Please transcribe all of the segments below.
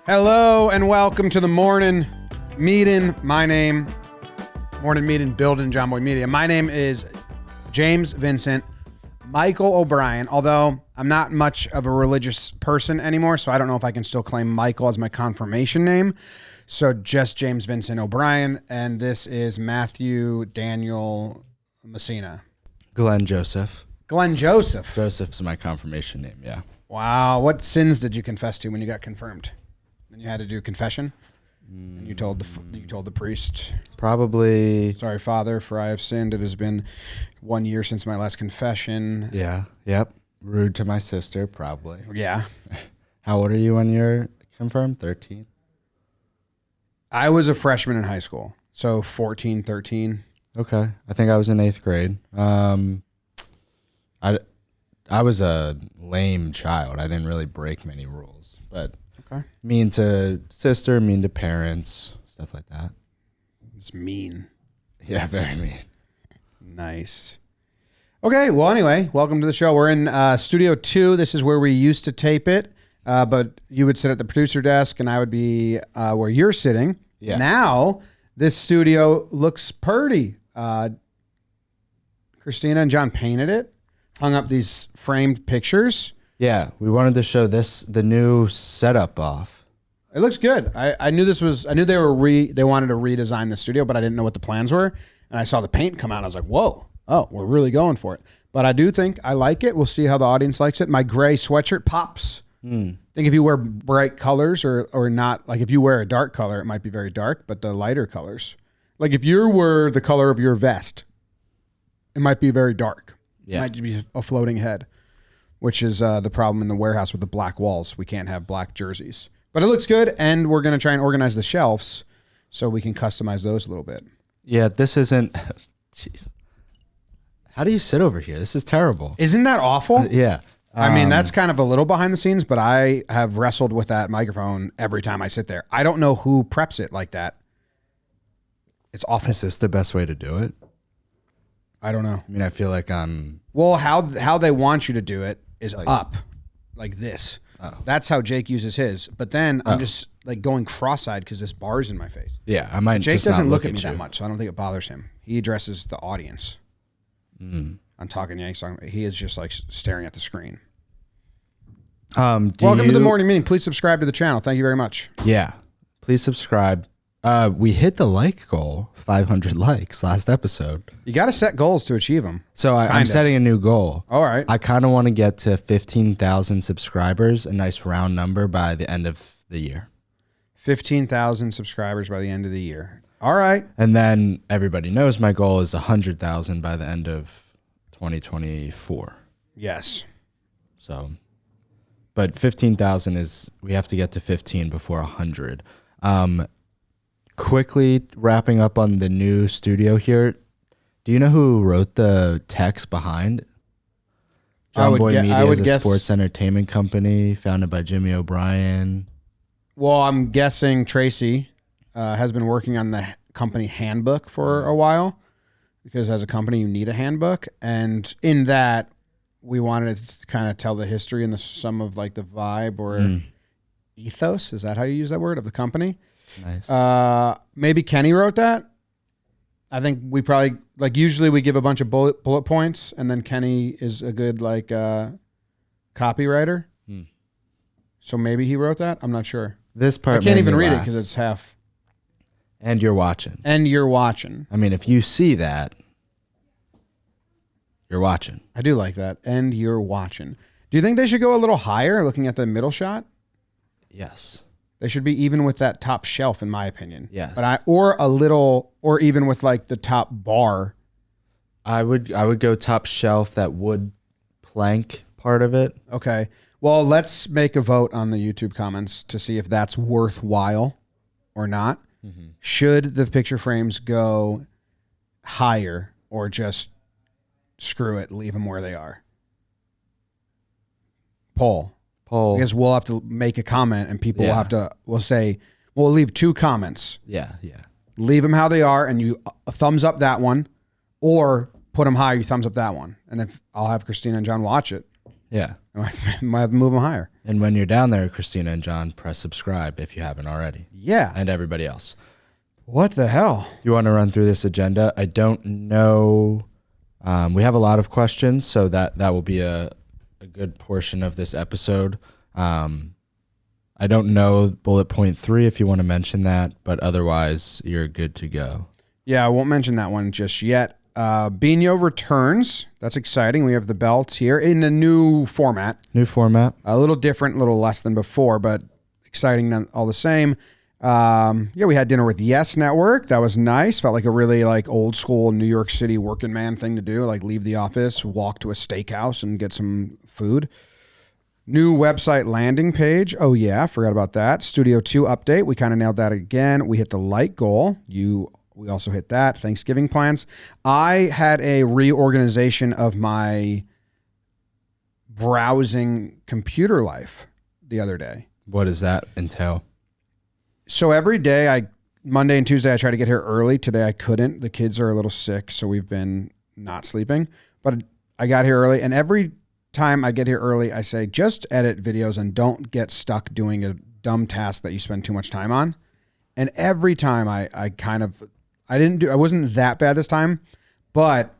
Hello and welcome to the morning meeting. Morning meeting building Jomboy Media. My name is James Vincent Michael O'Brien, although I'm not much of a religious person anymore, so I don't know if I can still claim Michael as my confirmation name. So just James Vincent O'Brien, and this is Matthew Daniel Messina. Glenn Joseph. Glenn Joseph. Joseph's my confirmation name, yeah. Wow. What sins did you confess to when you got confirmed? And you had to do confession? And you told the priest, Probably. sorry, Father, for I have sinned. It has been 1 year since my last confession. Yeah, yep. Rude to my sister, probably. Yeah. How old are you when you're confirmed? 13? I was a freshman in high school, so 14, 13. Okay. I think I was in 8th grade. I was a lame child. I didn't really break many rules, but Okay. mean to sister, mean to parents, stuff like that. It's mean. Yeah, very mean. Nice. Okay, well, anyway, welcome to the show. We're in Studio 2. This is where we used to tape it, but you would sit at the producer desk, and I would be where you're sitting. Yeah. Now, this studio looks pretty. Christina and John painted it, hung up these framed pictures. Yeah, we wanted to show the new setup off. It looks good. I knew they wanted to redesign the studio, but I didn't know what the plans were. And I saw the paint come out. I was like, whoa, oh, we're really going for it. But I do think I like it. We'll see how the audience likes it. My gray sweatshirt pops. I think if you wear bright colors or not, like if you wear a dark color, it might be very dark, but the lighter colors, like if you were the color of your vest, it might be very dark. Yeah. It might just be a floating head, which is the problem in the warehouse with the black walls. We can't have black jerseys. But it looks good, and we're going to try and organize the shelves so we can customize those a little bit. Yeah, this isn't... Jeez. How do you sit over here? This is terrible. Isn't that awful? Yeah. I mean, that's kind of a little behind the scenes, but I have wrestled with that microphone every time I sit there. I don't know who preps it like that. It's awful. Is this the best way to do it? I don't know. I mean, I feel like I'm... Well, how they want you to do it is up, like this. Oh. That's how Jake uses his. But then I'm just like going cross-eyed because this bar's in my face. Yeah, I might Jake just doesn't not look at me you. that much, so I don't think it bothers him. He addresses the audience. On Talkin Yanks, he is just like staring at the screen. Welcome to the morning meeting. Please subscribe to the channel. Thank you very much. Yeah, please subscribe. We hit the like goal, 500 likes last episode. You got to set goals to achieve them. So I'm setting a new goal. All right. I kind of want to get to 15,000 subscribers, a nice round number by the end of the year. 15,000 subscribers by the end of the year. All right. And then everybody knows my goal is 100,000 by the end of 2024. Yes. So, but 15,000 is, we have to get to 15 before 100. Quickly wrapping up on the new studio here. Do you know who wrote the text behind? Jomboy Media is a sports entertainment company founded by Jimmy O'Brien. Well, I'm guessing Tracy has been working on the company handbook for a while, because as a company, you need a handbook. And in that, we wanted to kind of tell the history and some of like the vibe or ethos. Is that how you use that word, of the company? Nice. Maybe Kenny wrote that. I think we probably, like, usually we give a bunch of bullet points, and then Kenny is a good like copywriter. So maybe he wrote that. I'm not sure. This part I can't even read it because it's half. And you're watching. And you're watching. I mean, if you see that, you're watching. I do like that. And you're watching. Do you think they should go a little higher, looking at the middle shot? Yes. They should be even with that top shelf, in my opinion. Yes. But or even with like the top bar. I would go top shelf, that wood plank part of it. Okay. Well, let's make a vote on the YouTube comments to see if that's worthwhile or not. Should the picture frames go higher, or just screw it, leave them where they are? Poll. Because we'll have to make a comment, and people will say, we'll leave 2 comments. Yeah. Leave them how they are, and you thumbs up that one, or put them high, you thumbs up that one. And if I'll have Christina and John watch it. Yeah. Might have to move them higher. And when you're down there, Christina and John, press subscribe if you haven't already. Yeah. And everybody else. What the hell? You want to run through this agenda? I don't know. We have a lot of questions, so that will be a good portion of this episode. I don't know bullet point 3 if you want to mention that, but otherwise you're good to go. Yeah, I won't mention that one just yet. Binho returns. That's exciting. We have the belts here in a new format. New format. A little different, a little less than before, but exciting all the same. We had dinner with Yes Network. That was nice. Felt like a really like old school New York City working man thing to do. Like leave the office, walk to a steakhouse and get some food. New website landing page. Oh yeah, forgot about that. Studio 2 update. We kind of nailed that again. We hit the light goal. We also hit that. Thanksgiving plans. I had a reorganization of my browsing computer life the other day. What does that entail? So every day, Monday and Tuesday, I try to get here early. Today I couldn't. The kids are a little sick, so we've been not sleeping. But I got here early, and every time I get here early, I say, just edit videos and don't get stuck doing a dumb task that you spend too much time on. And every time I wasn't that bad this time, but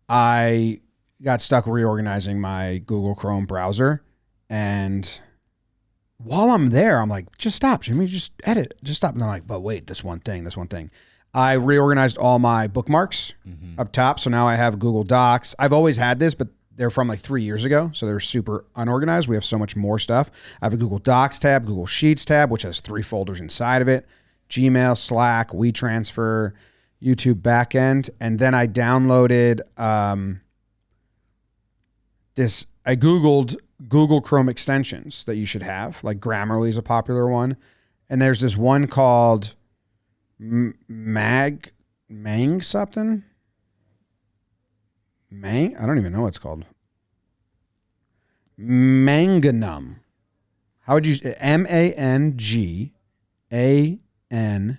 I got stuck reorganizing my Google Chrome browser. And while I'm there, I'm like, just stop, Jimmy, just edit, just stop. And I'm like, but wait, this one thing. I reorganized all my bookmarks up top. So now I have Google Docs. I've always had this, but they're from like 3 years ago. So they're super unorganized. We have so much more stuff. I have a Google Docs tab, Google Sheets tab, which has 3 folders inside of it. Gmail, Slack, WeTransfer, YouTube backend. And then I downloaded I Googled Google Chrome extensions that you should have. Like Grammarly is a popular one. And there's this one called Mang something. I don't even know what it's called. Manganum. How would you MANGANUM?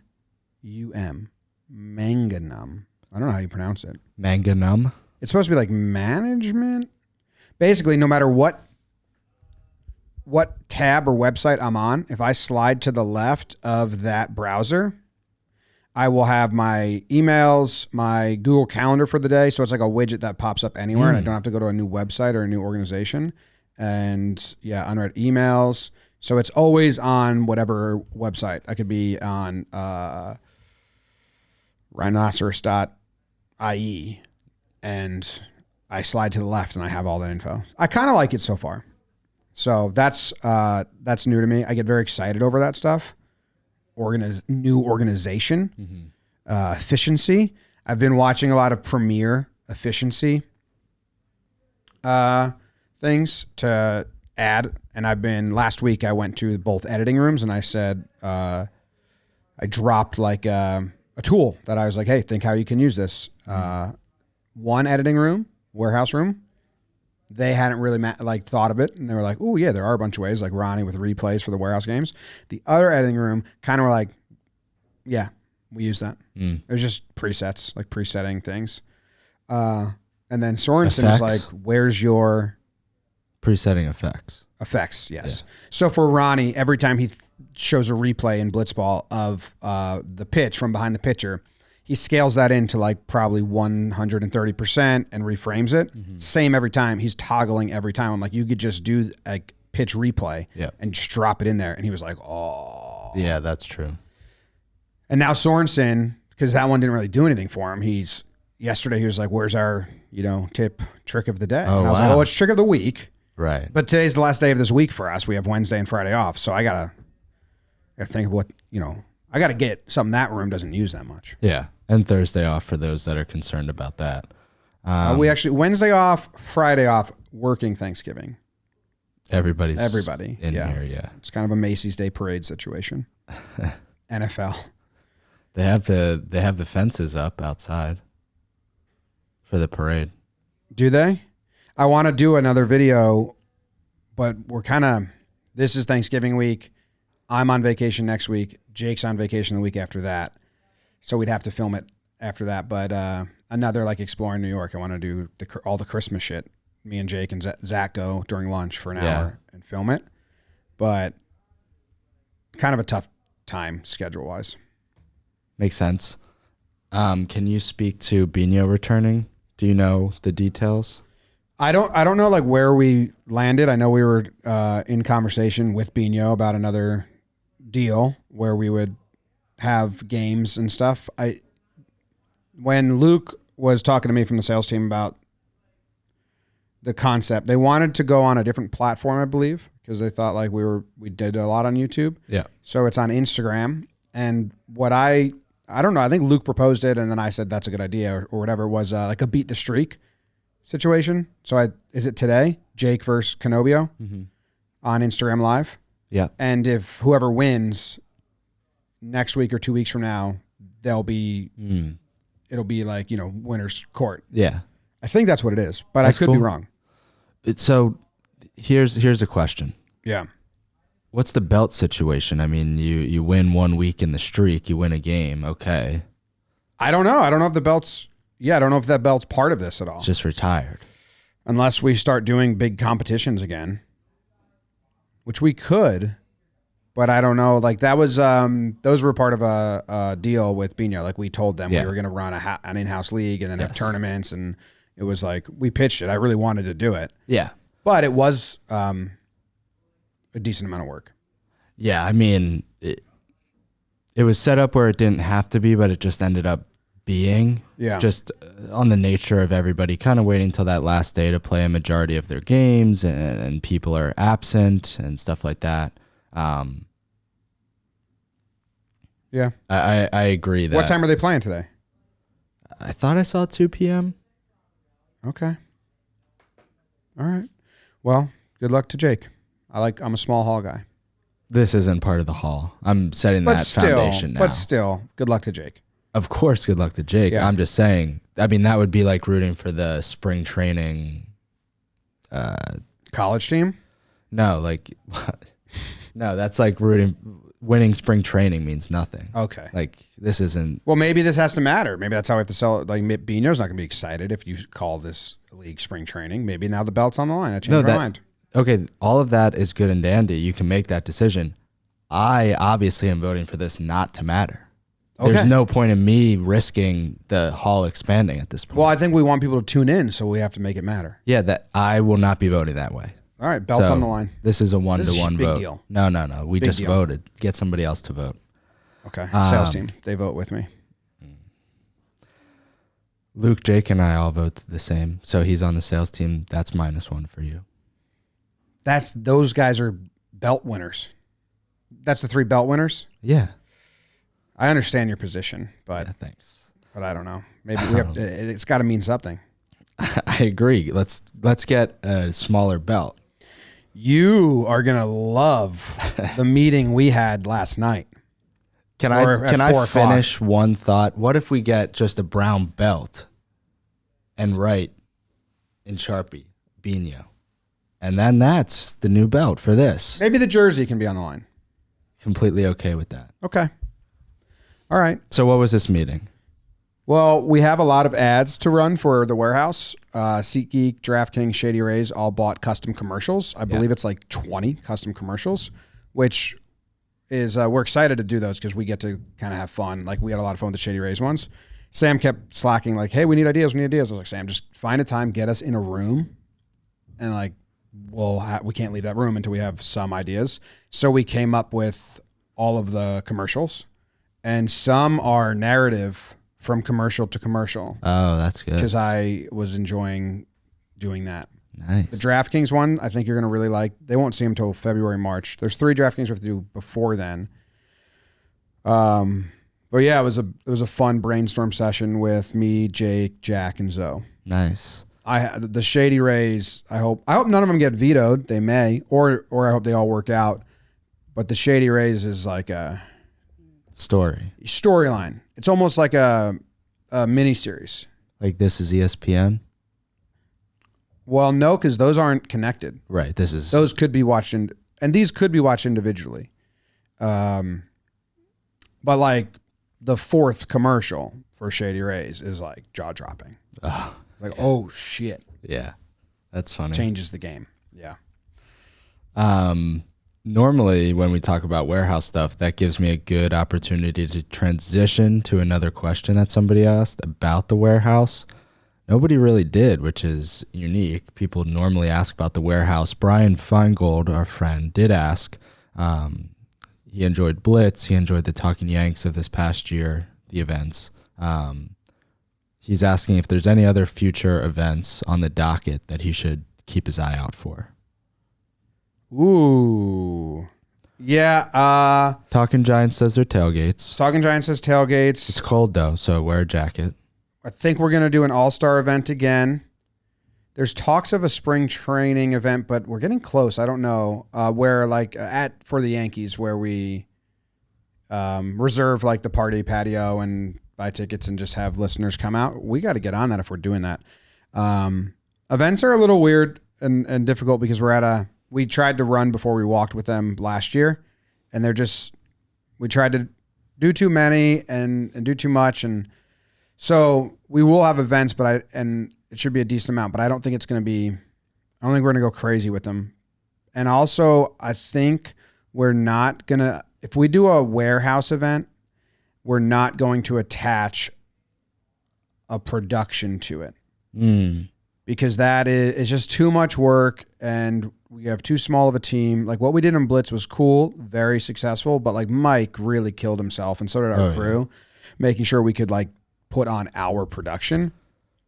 Manganum. I don't know how you pronounce it. Manganum. It's supposed to be like management. Basically, no matter what tab or website I'm on, if I slide to the left of that browser, I will have my emails, my Google Calendar for the day. So it's like a widget that pops up anywhere and I don't have to go to a new website or a new organization. And yeah, unread emails. So it's always on whatever website. I could be on rhinoceros.ie and I slide to the left and I have all that info. I kind of like it so far. So that's new to me. I get very excited over that stuff. New organization, efficiency. I've been watching a lot of Premiere efficiency things to add. And last week I went to both editing rooms and I said, I dropped like a tool that I was like, hey, think how you can use this. One editing room, warehouse room, they hadn't really thought of it. And they were like, oh yeah, there are a bunch of ways, like Ronnie with replays for the warehouse games. The other editing room kind of were like, yeah, we use that. It was just presets, like presetting things. And then Sorensen was like, where's your... Presetting effects. Effects, yes. Yeah. So for Ronnie, every time he shows a replay in Blitzball of the pitch from behind the pitcher, he scales that into like probably 130% and reframes it. Same every time. He's toggling every time. I'm like, you could just do a pitch replay and just drop it in there. And he was like, oh. Yeah, that's true. And now Sorensen, because that one didn't really do anything for him, yesterday he was like, where's our, tip trick of the day? And I was like, oh, it's trick of the week. Right. But today's the last day of this week for us. We have Wednesday and Friday off. So I gotta think of what, I gotta get something that room doesn't use that much. Yeah. And Thursday off for those that are concerned about that. We actually, Wednesday off, Friday off, working Thanksgiving. Everybody in here, yeah. It's kind of a Macy's Day Parade situation. NFL. They have the fences up outside for the parade. Do they? I want to do another video, but this is Thanksgiving week. I'm on vacation next week. Jake's on vacation the week after that. So we'd have to film it after that. But another like Explorin New York. I want to do all the Christmas shit. me and Jake and Zach go during lunch for an hour and film it. But kind of a tough time schedule-wise. Makes sense. Can you speak to Binho returning? Do you know the details? I don't know like where we landed. I know we were in conversation with Binho about another deal where we would have games and stuff. When Luke was talking to me from the sales team about the concept, they wanted to go on a different platform, I believe, because they thought like we did a lot on YouTube. Yeah. So it's on Instagram. And what I don't know, I think Luke proposed it and then I said that's a good idea or whatever. It was like a beat the streak situation. So is it today? Jake versus Canobio on Instagram Live. Yeah. And if whoever wins next week or 2 weeks from now, it'll be like, winner's court. Yeah. I think that's what it is, but I could be wrong. So here's a question. Yeah. What's the belt situation? I mean, you win 1 week in the streak, you win a game. Okay. I don't know. I don't know if the belt's, I don't know if that belt's part of this at all. It's just retired. Unless we start doing big competitions again, which we could, but I don't know. Like that was, those were part of a deal with Binho. Like we told them we were going to run an in-house league and then have tournaments. And it was like, we pitched it. I really wanted to do it. Yeah. But it was a decent amount of work. Yeah. I mean, it was set up where it didn't have to be, but it just ended up being just on the nature of everybody kind of waiting till that last day to play a majority of their games and people are absent and stuff like that. Yeah. I agree that. What time are they playing today? I thought I saw 2 p.m. Okay. All right. Well, good luck to Jake. I'm a small hall guy. This isn't part of the hall. I'm setting that foundation now. But still, good luck to Jake. Of course, good luck to Jake. Yeah. I'm just saying, I mean, that would be like rooting for the spring training. College team? No, no, that's like winning spring training means nothing. Okay. Like this isn't. Well, maybe this has to matter. Maybe that's how we have to sell it. Like Binho's not going to be excited if you call this league spring training. Maybe now the belt's on the line. I changed my mind. Okay, all of that is good and dandy. You can make that decision. I obviously am voting for this not to matter. Okay. There's no point in me risking the hall expanding at this point. Well, I think we want people to tune in, so we have to make it matter. Yeah, that I will not be voting that way. All right, belt's on the line. This is a 1-to-1 vote. Big deal. No. We just voted. Get somebody else to vote. Okay, sales team. They vote with me. Luke, Jake, and I all vote the same. So he's on the sales team. That's -1 for you. Those guys are belt winners. That's the 3 belt winners? Yeah. I understand your position, but yeah, thanks. But I don't know. Maybe we have to, it's got to mean something. I agree. Let's get a smaller belt. You are gonna love the meeting we had last night. Can I finish one thought? What if we get just a brown belt and write in Sharpie Binho, and then that's the new belt for this? Maybe the jersey can be on the line. Completely okay with that. Okay. All right. So what was this meeting? Well, we have a lot of ads to run for the warehouse. SeatGeek, DraftKings, Shady Rays all bought custom commercials. I believe it's like 20 custom commercials, which is we're excited to do those because we get to kind of have fun. Like we had a lot of fun with the Shady Rays ones. Sam kept slacking like, hey, we need ideas. I was like, Sam, just find a time, get us in a room, and like we can't leave that room until we have some ideas. So we came up with all of the commercials. And some are narrative from commercial to commercial. Oh, that's good. Because I was enjoying doing that. Nice. The DraftKings one, I think you're going to really like. They won't see them until February, March. There's 3 DraftKings we have to do before then. But yeah, it was a fun brainstorm session with me, Jake, Jack, and Zoe. Nice. The Shady Rays, I hope none of them get vetoed. They may, or I hope they all work out. But the Shady Rays is like a storyline. It's almost like a mini series. Like this is ESPN? Well, no, because those aren't connected. Right. Those could be watched and these could be watched individually. But like the 4th commercial for Shady Rays is like jaw dropping. It's like, oh shit. Yeah. That's funny. Changes the game. Yeah. Normally when we talk about warehouse stuff, that gives me a good opportunity to transition to another question that somebody asked about the warehouse. Nobody really did, which is unique. People normally ask about the warehouse. Brian Feingold, our friend, did ask. He enjoyed Blitz. He enjoyed the Talkin Yanks of this past year, the events. He's asking if there's any other future events on the docket that he should keep his eye out for. Ooh. Yeah. Talkin Giants says they're tailgates. Talkin Giants says tailgates. It's cold, though, so wear a jacket. I think we're going to do an all-star event again. There's talks of a spring training event, but we're getting close. I don't know where, like for the Yankees, where we reserve like the party patio and buy tickets and just have listeners come out. We got to get on that if we're doing that. Events are a little weird and difficult because we tried to run before we walked with them last year, and we tried to do too many and do too much, and so we will have events, and it should be a decent amount, but I don't think it's going to be, I don't think we're going to go crazy with them. And also, I think we're not going to, if we do a warehouse event, we're not going to attach a production to it. Because that is just too much work, and we have too small of a team. Like what we did in Blitz was cool, very successful, but like Mike really killed himself, and so did our crew, making sure we could like put on our production.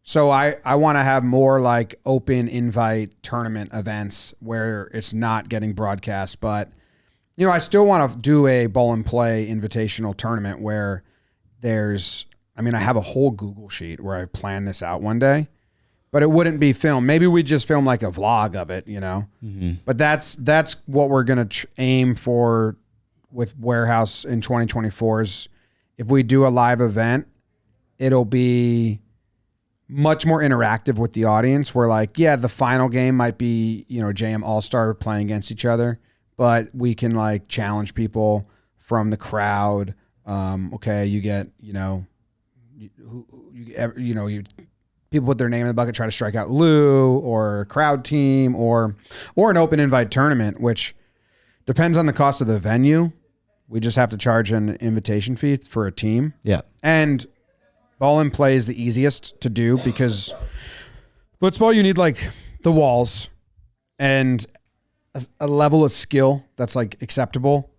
So I want to have more like open invite tournament events where it's not getting broadcast, but I still want to do a bowl and play invitational tournament where I have a whole Google sheet where I plan this out one day, but it wouldn't be filmed. Maybe we just film like a vlog of it, but that's what we're going to aim for with Warehouse in 2024 is if we do a live event, it'll be much more interactive with the audience where like, yeah, the final game might be, JM All-Star playing against each other, but we can like challenge people from the crowd. Okay. You get, people put their name in the bucket, try to strike out Lou or a crowd team or an open invite tournament, which depends on the cost of the venue. We just have to charge an invitation fee for a team. Yeah. And ball and play is the easiest to do because blitzball, you need like the walls and a level of skill that's like acceptable.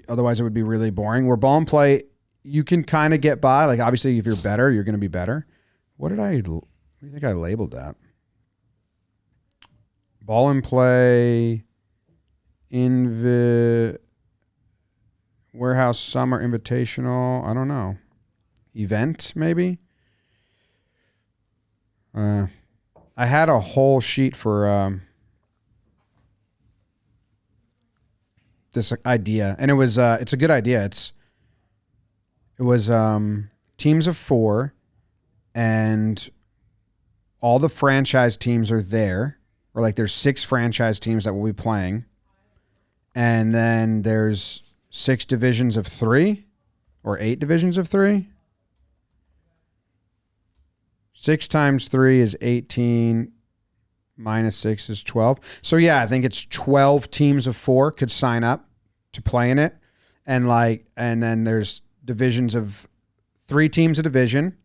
Otherwise, it would be really boring. Where ball and play, you can kind of get by. Like obviously, if you're better, you're going to be better. What do you think I labeled that? Ball and play, Warehouse Summer Invitational. I don't know. Event, maybe? I had a whole sheet for this idea, and it's a good idea. It was teams of 4, and all the franchise teams are there, or like there's 6 franchise teams that will be playing, and then there's 6 divisions of 3 or 8 divisions of 3. 6 times 3 is 18, minus 6 is 12. So yeah, I think it's 12 teams of 4 could sign up to play in it. And then there's divisions of 3 teams a division.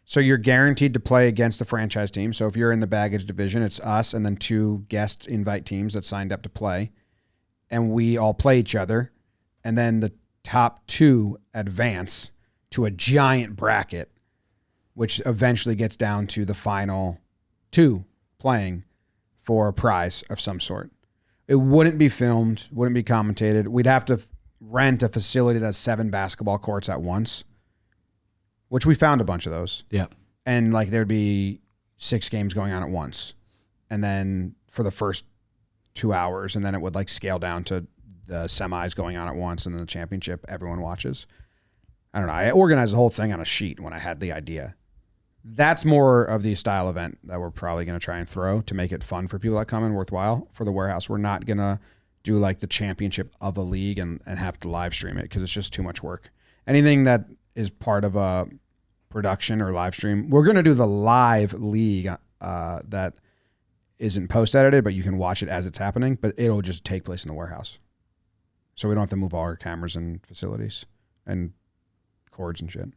So you're guaranteed to play against the franchise team. So if you're in the baggage division, it's us and then 2 guest invite teams that signed up to play. And we all play each other. And then the top 2 advance to a giant bracket, which eventually gets down to the final 2 playing for a prize of some sort. It wouldn't be filmed, wouldn't be commentated. We'd have to rent a facility that's 7 basketball courts at once, which we found a bunch of those. Yeah. And like there'd be 6 games going on at once. And then for the first 2 hours, and then it would like scale down to the semis going on at once, and then the championship everyone watches. I don't know. I organized the whole thing on a sheet when I had the idea. That's more of the style event that we're probably going to try and throw to make it fun for people that come in, worthwhile for the warehouse. We're not going to do like the championship of a league and have to live stream it because it's just too much work. Anything that is part of a production or live stream, we're going to do the live league that isn't post edited, but you can watch it as it's happening, but it'll just take place in the warehouse. So we don't have to move all our cameras and facilities and cords and shit.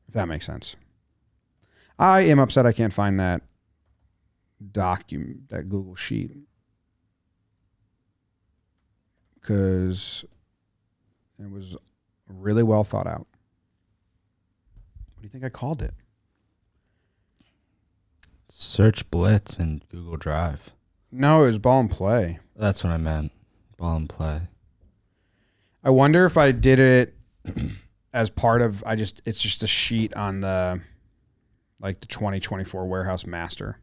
If that makes sense. I am upset I can't find that that Google Sheet. Because it was really well thought out. What do you think I called it? Search Blitz in Google Drive. No, it was Ball and Play. That's what I meant. Ball and Play. I wonder if I did it as part of, it's just a sheet on the 2024 Warehouse Master.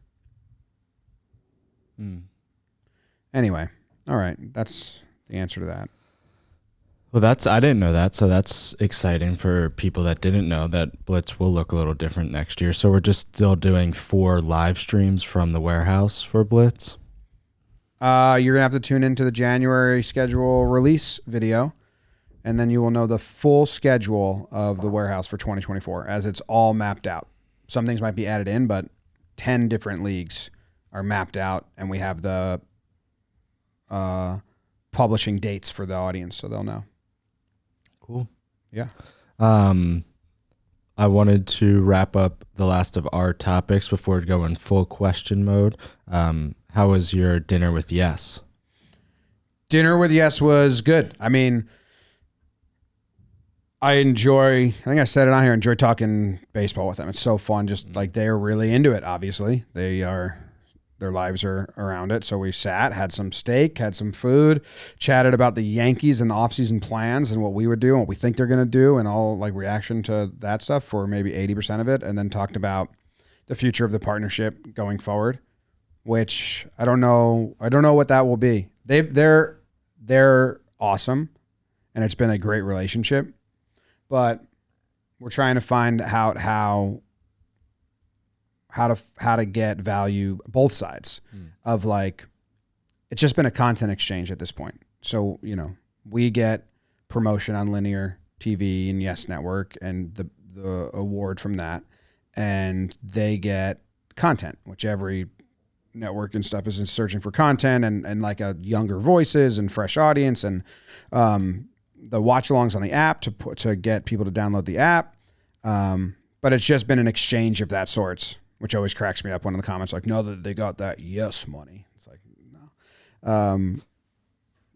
Anyway, all right. That's the answer to that. Well, I didn't know that, so that's exciting for people that didn't know that Blitz will look a little different next year. So we're just still doing 4 live streams from the warehouse for Blitz. You're going to have to tune into the January schedule release video, and then you will know the full schedule of the warehouse for 2024 as it's all mapped out. Some things might be added in, but 10 different leagues are mapped out, and we have the publishing dates for the audience, so they'll know. Cool. Yeah. I wanted to wrap up the last of our topics before we go in full question mode. How was your dinner with Yes? Dinner with Yes was good. I mean, I think I said it on here, enjoy talking baseball with them. It's so fun. Just like they're really into it, obviously. Their lives are around it. So we sat, had some steak, had some food, chatted about the Yankees and the offseason plans and what we would do and what we think they're going to do and all like reaction to that stuff for maybe 80% of it. And then talked about the future of the partnership going forward, which I don't know what that will be. They're awesome and it's been a great relationship, but we're trying to find out how to get value both sides of like, it's just been a content exchange at this point. So, we get promotion on linear TV and Yes Network and the award from that. And they get content, which every network and stuff is searching for content and like a younger voices and fresh audience and the watch alongs on the app to get people to download the app. But it's just been an exchange of that sorts, which always cracks me up. One of the comments like, no, that they got that Yes money. It's like, no.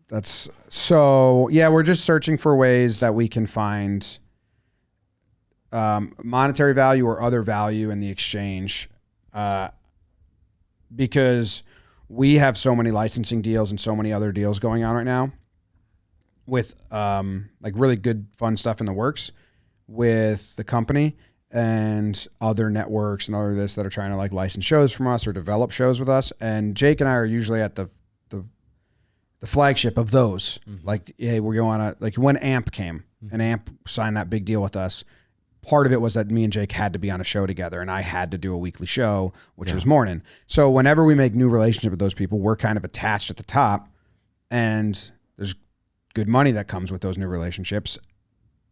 That's so, yeah, we're just searching for ways that we can find monetary value or other value in the exchange because we have so many licensing deals and so many other deals going on right now with like really good, fun stuff in the works with the company and other networks and other this that are trying to like license shows from us or develop shows with us. And Jake and I are usually at the flagship of those. Mm-hmm. Like, hey, we're going on like when AMP came and AMP signed that big deal with us. Part of it was that me and Jake had to be on a show together and I had to do a weekly show, which was morning. So whenever we make new relationship with those people, we're kind of attached at the top and there's good money that comes with those new relationships.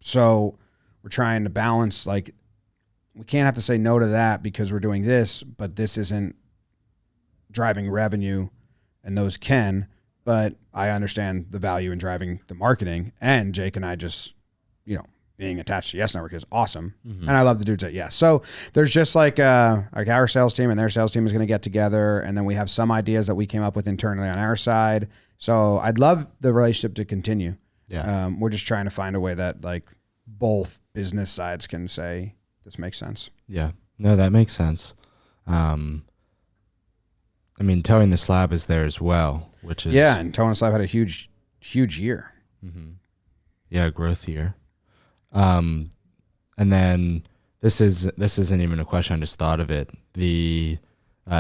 So we're trying to balance, like, we can't have to say no to that because we're doing this, but this isn't driving revenue and those can, but I understand the value in driving the marketing and Jake and I just, being attached to Yes Network is awesome. Mm-hmm. And I love the dudes at Yes. So there's just like our sales team and their sales team is going to get together. And then we have some ideas that we came up with internally on our side. So I'd love the relationship to continue. Yeah. We're just trying to find a way that like both business sides can say, this makes sense. Yeah. No, that makes sense. I mean, Towing the Slab is there as well, which is... Yeah, and Towing the Slab had a huge, huge year. Mm-hmm. Yeah, growth year. And then this isn't even a question, I just thought of it. The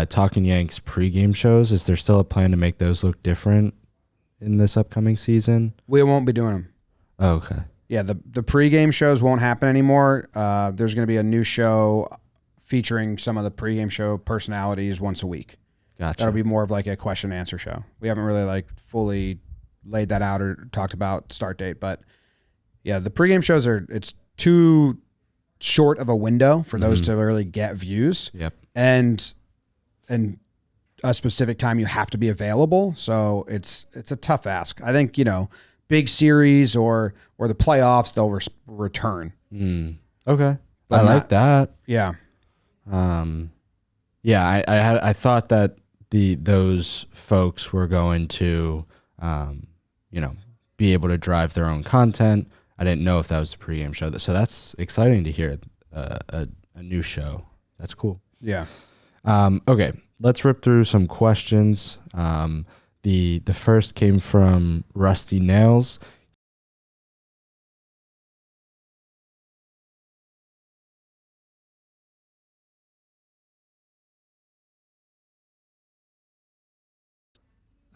Talkin Yanks pregame shows, is there still a plan to make those look different in this upcoming season? We won't be doing them. Oh, okay. Yeah, the pregame shows won't happen anymore. There's going to be a new show featuring some of the pregame show personalities once a week. Gotcha. That'll be more of like a question and answer show. We haven't really like fully laid that out or talked about start date, but yeah, the pregame shows it's too short of a window for those to really get views. Yep. And a specific time you have to be available. So it's a tough ask. I think, big series or the playoffs, they'll return. Okay. I like that. Yeah. Yeah, I thought that those folks were going to, be able to drive their own content. I didn't know if that was the pregame show. So that's exciting to hear. A new show. That's cool. Yeah. Okay, let's rip through some questions. The first came from Rusty Nails.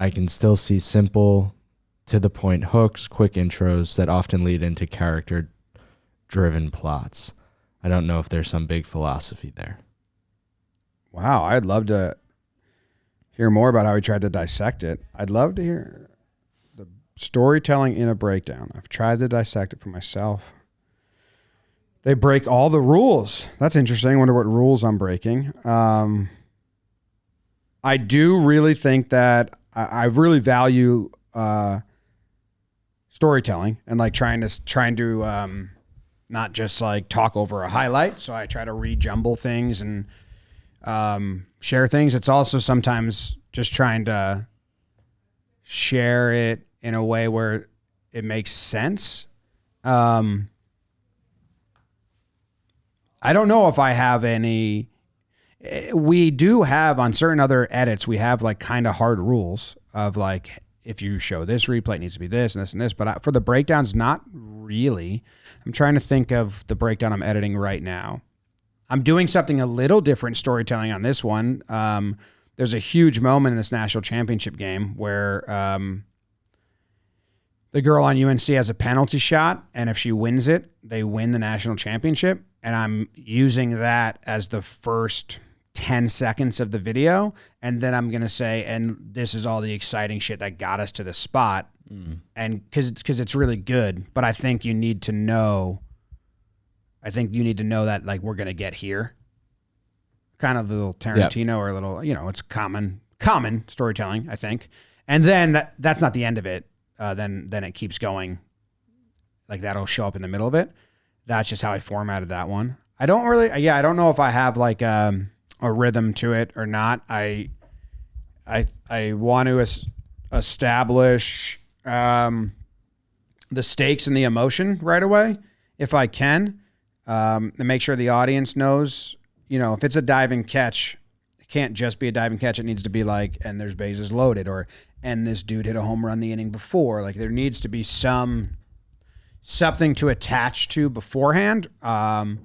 I can still see simple, to the point hooks, quick intros that often lead into character-driven plots. I don't know if there's some big philosophy there. Wow, I'd love to hear more about how he tried to dissect it. I'd love to hear the storytelling in a breakdown. I've tried to dissect it for myself. They break all the rules. That's interesting. I wonder what rules I'm breaking. I do really think that I really value storytelling and like trying to not just like talk over a highlight. So I try to rejumble things and share things. It's also sometimes just trying to share it in a way where it makes sense. I don't know if I have any. We do have on certain other edits, we have like kind of hard rules of like, if you show this replay, it needs to be this and this and this. But for the breakdowns, not really. I'm trying to think of the breakdown I'm editing right now. I'm doing something a little different storytelling on this one. There's a huge moment in this national championship game where the girl on UNC has a penalty shot, and if she wins it, they win the national championship. And I'm using that as the first 10 seconds of the video. And then I'm going to say, and this is all the exciting shit that got us to the spot. And because it's really good, but I think you need to know that like we're going to get here. Kind of a little Tarantino or a little, it's common storytelling, I think. And then that's not the end of it. Then it keeps going. Like that'll show up in the middle of it. That's just how I formatted that one. I don't know if I have like a rhythm to it or not. I want to establish the stakes and the emotion right away if I can, and make sure the audience knows, if it's a diving catch, it can't just be a diving catch. It needs to be like, and there's bases loaded, or, and this dude hit a home run the inning before. Like there needs to be something to attach to beforehand. I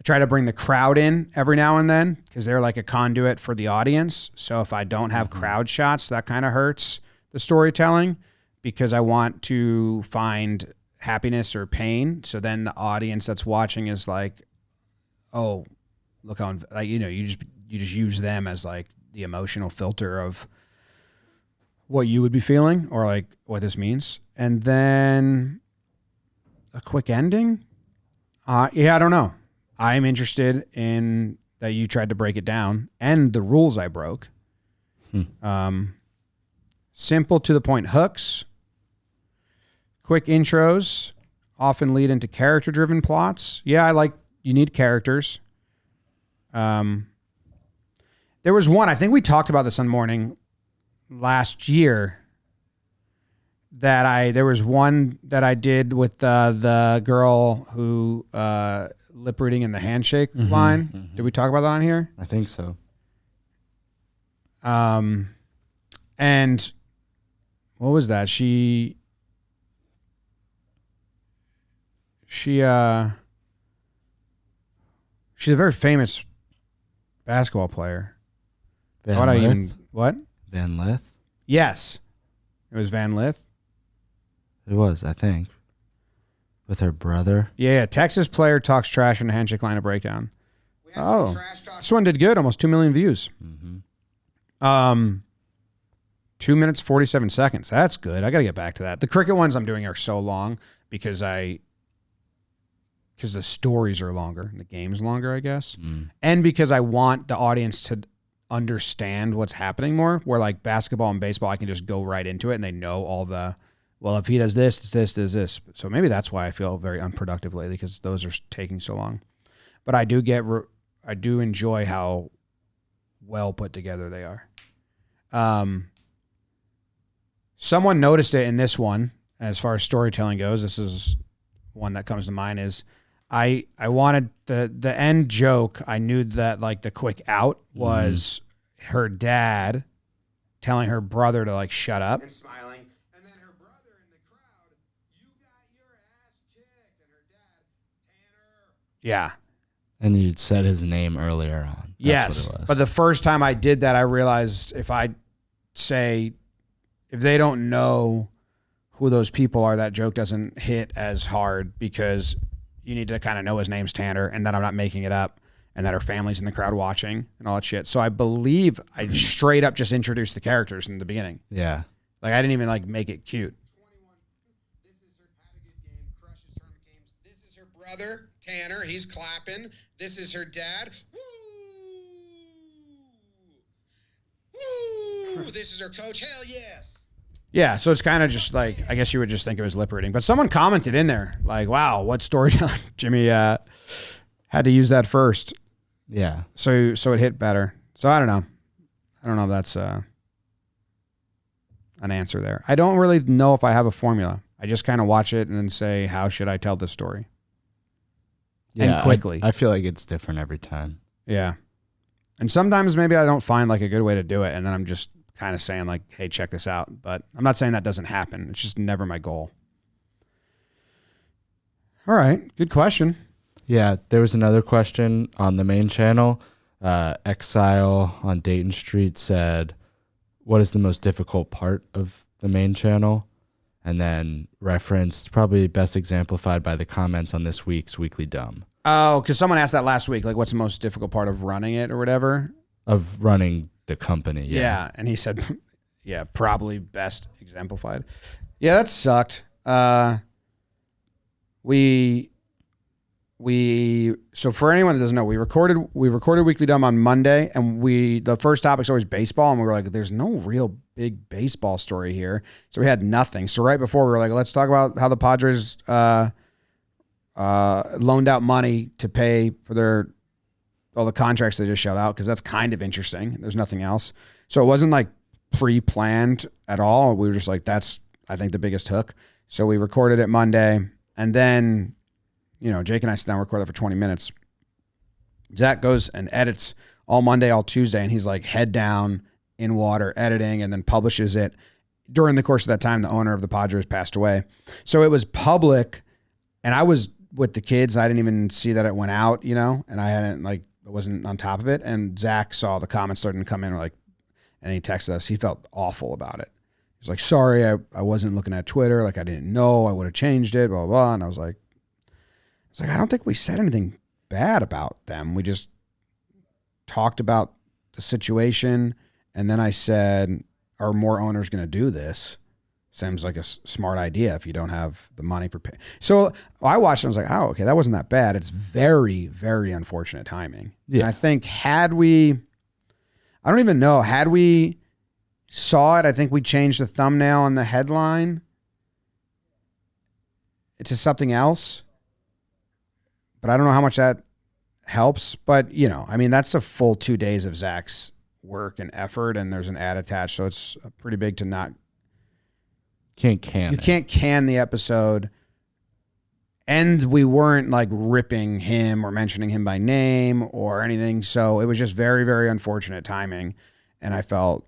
try to bring the crowd in every now and then because they're like a conduit for the audience. So if I don't have crowd shots, that kind of hurts the storytelling because I want to find happiness or pain. So then the audience that's watching is like, oh, look how, like, you just use them as like the emotional filter of what you would be feeling or like what this means. And then a quick ending. I don't know. I'm interested in that you tried to break it down and the rules I broke. Simple to the point hooks. Quick intros often lead into character-driven plots. Yeah, you need characters. There was one, I think we talked about this on Morning last year, there was one that I did with the girl who lip reading in the handshake line. Did we talk about that on here? I think so. And what was that? She's a very famous basketball player. What? Van Lith? Yes. It was Van Lith. It was, I think. With her brother. Yeah. Texas player talks trash in a handshake line of breakdown. This one did good. Almost 2 million views. 2 minutes, 47 seconds. That's good. I got to get back to that. The cricket ones I'm doing are so long because the stories are longer and the game's longer, I guess. And because I want the audience to understand what's happening more. Where like basketball and baseball, I can just go right into it and they know all the, well, if he does this, does this. So maybe that's why I feel very unproductive lately, because those are taking so long. But I do enjoy how well put together they are. Someone noticed it in this one, as far as storytelling goes. This is one that comes to mind is I wanted the end joke. I knew that like the quick out was her dad telling her brother to like shut up and smiling, and then her brother in the crowd, you got your ass kicked, and her dad, Tanner. Yeah. And you said his name earlier on. That's yes, what it was. But the first time I did that, I realized if they don't know who those people are, that joke doesn't hit as hard, because you need to kind of know his name's Tanner and that I'm not making it up and that her family's in the crowd watching and all that shit. So I believe I straight up just introduced the characters in the beginning. Yeah. Like I didn't even like make it cute. 21. This is her had a good game, crushes tournament games. This is her brother, Tanner. He's clapping. This is her dad. Woo! Woo! This is her coach. Hell yes. Yeah, so it's kind of just like, I guess you would just think it was lip reading. But someone commented in there, like, wow, what storytelling. Jimmy had to use that first. Yeah. So it hit better. So I don't know. I don't know if that's an answer there. I don't really know if I have a formula. I just kind of watch it and then say, how should I tell this story? Yeah, and quickly. I feel like it's different every time. Yeah. And sometimes maybe I don't find like a good way to do it, and then I'm just kind of saying like, hey, check this out. But I'm not saying that doesn't happen. It's just never my goal. All right. Good question. Yeah. There was another question on the main channel. Exile on Dayton Street said, what is the most difficult part of the main channel? And then referenced, probably best exemplified by the comments on this week's Weekly Dumb. Oh, because someone asked that last week, like what's the most difficult part of running it or whatever? Of running the company, yeah. And he said, yeah, probably best exemplified. Yeah, that sucked. So for anyone that doesn't know, we recorded Weekly Dumb on Monday, and the first topic's always baseball, and we were like, there's no real big baseball story here. So we had nothing. So right before we were like, let's talk about how the Padres loaned out money to pay for all the contracts they just shut out, because that's kind of interesting. There's nothing else. So it wasn't like pre-planned at all. We were just like, that's, I think, the biggest hook. So we recorded it Monday, and then, Jake and I sit down and record it for 20 minutes. Zach goes and edits all Monday, all Tuesday, and he's like head down in water editing, and then publishes it. During the course of that time, the owner of the Padres passed away. So it was public, and I was with the kids. I didn't even see that it went out, and I wasn't on top of it. And Zach saw the comments starting to come in, and he texted us. He felt awful about it. He's like, sorry, I wasn't looking at Twitter. Like, I didn't know. I would have changed it, blah, blah, blah. And I was like, I don't think we said anything bad about them. We just talked about the situation. And then I said, are more owners going to do this? Seems like a smart idea if you don't have the money for pay. So I watched it and I was like, oh, okay, that wasn't that bad. It's very, very unfortunate timing. Yeah. And I think had we saw it, I think we changed the thumbnail and the headline to something else. But I don't know how much that helps. But, that's a full 2 days of Zach's work and effort, and there's an ad attached. So it's pretty big to not. You can't can the episode. And we weren't like ripping him or mentioning him by name or anything. So it was just very, very unfortunate timing. And I felt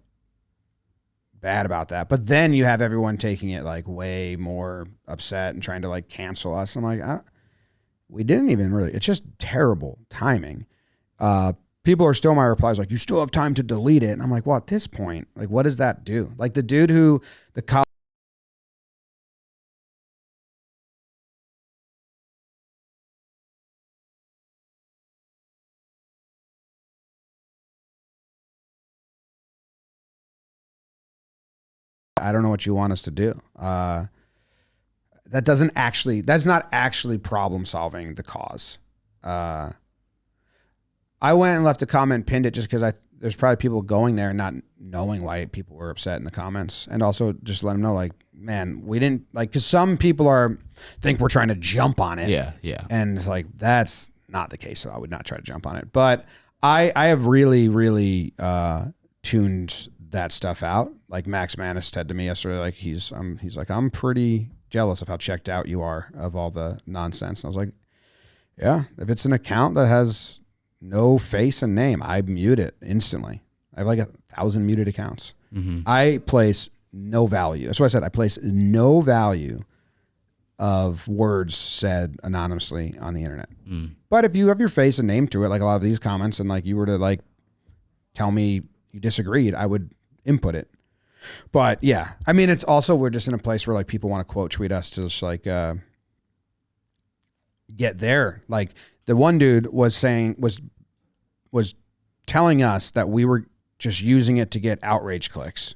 bad about that. But then you have everyone taking it like way more upset and trying to like cancel us. I'm like, we didn't even really, it's just terrible timing. People are still, my replies like, you still have time to delete it. And I'm like, well, at this point, like, what does that do? Like the dude who I don't know what you want us to do. That's not actually problem solving the cause. I went and left a comment, pinned it just because there's probably people going there and not knowing why people were upset in the comments, and also just let them know, like, man, we didn't like, because some people think we're trying to jump on it. Yeah. And it's like, that's not the case. So I would not try to jump on it. But I have really, really tuned that stuff out. Like Max Manis said to me yesterday, like he's like, I'm pretty jealous of how checked out you are of all the nonsense. And I was like, yeah, if it's an account that has no face and name, I mute it instantly. I have like 1,000 muted accounts. Mm-hmm. I place no value. That's why I said I place no value of words said anonymously on the internet. But if you have your face and name to it, like a lot of these comments, and like you were to like tell me you disagreed, I would input it. But yeah, I mean, it's also, we're just in a place where like people want to quote tweet us to just like get there. Like the one dude was saying, was telling us that we were just using it to get outrage clicks,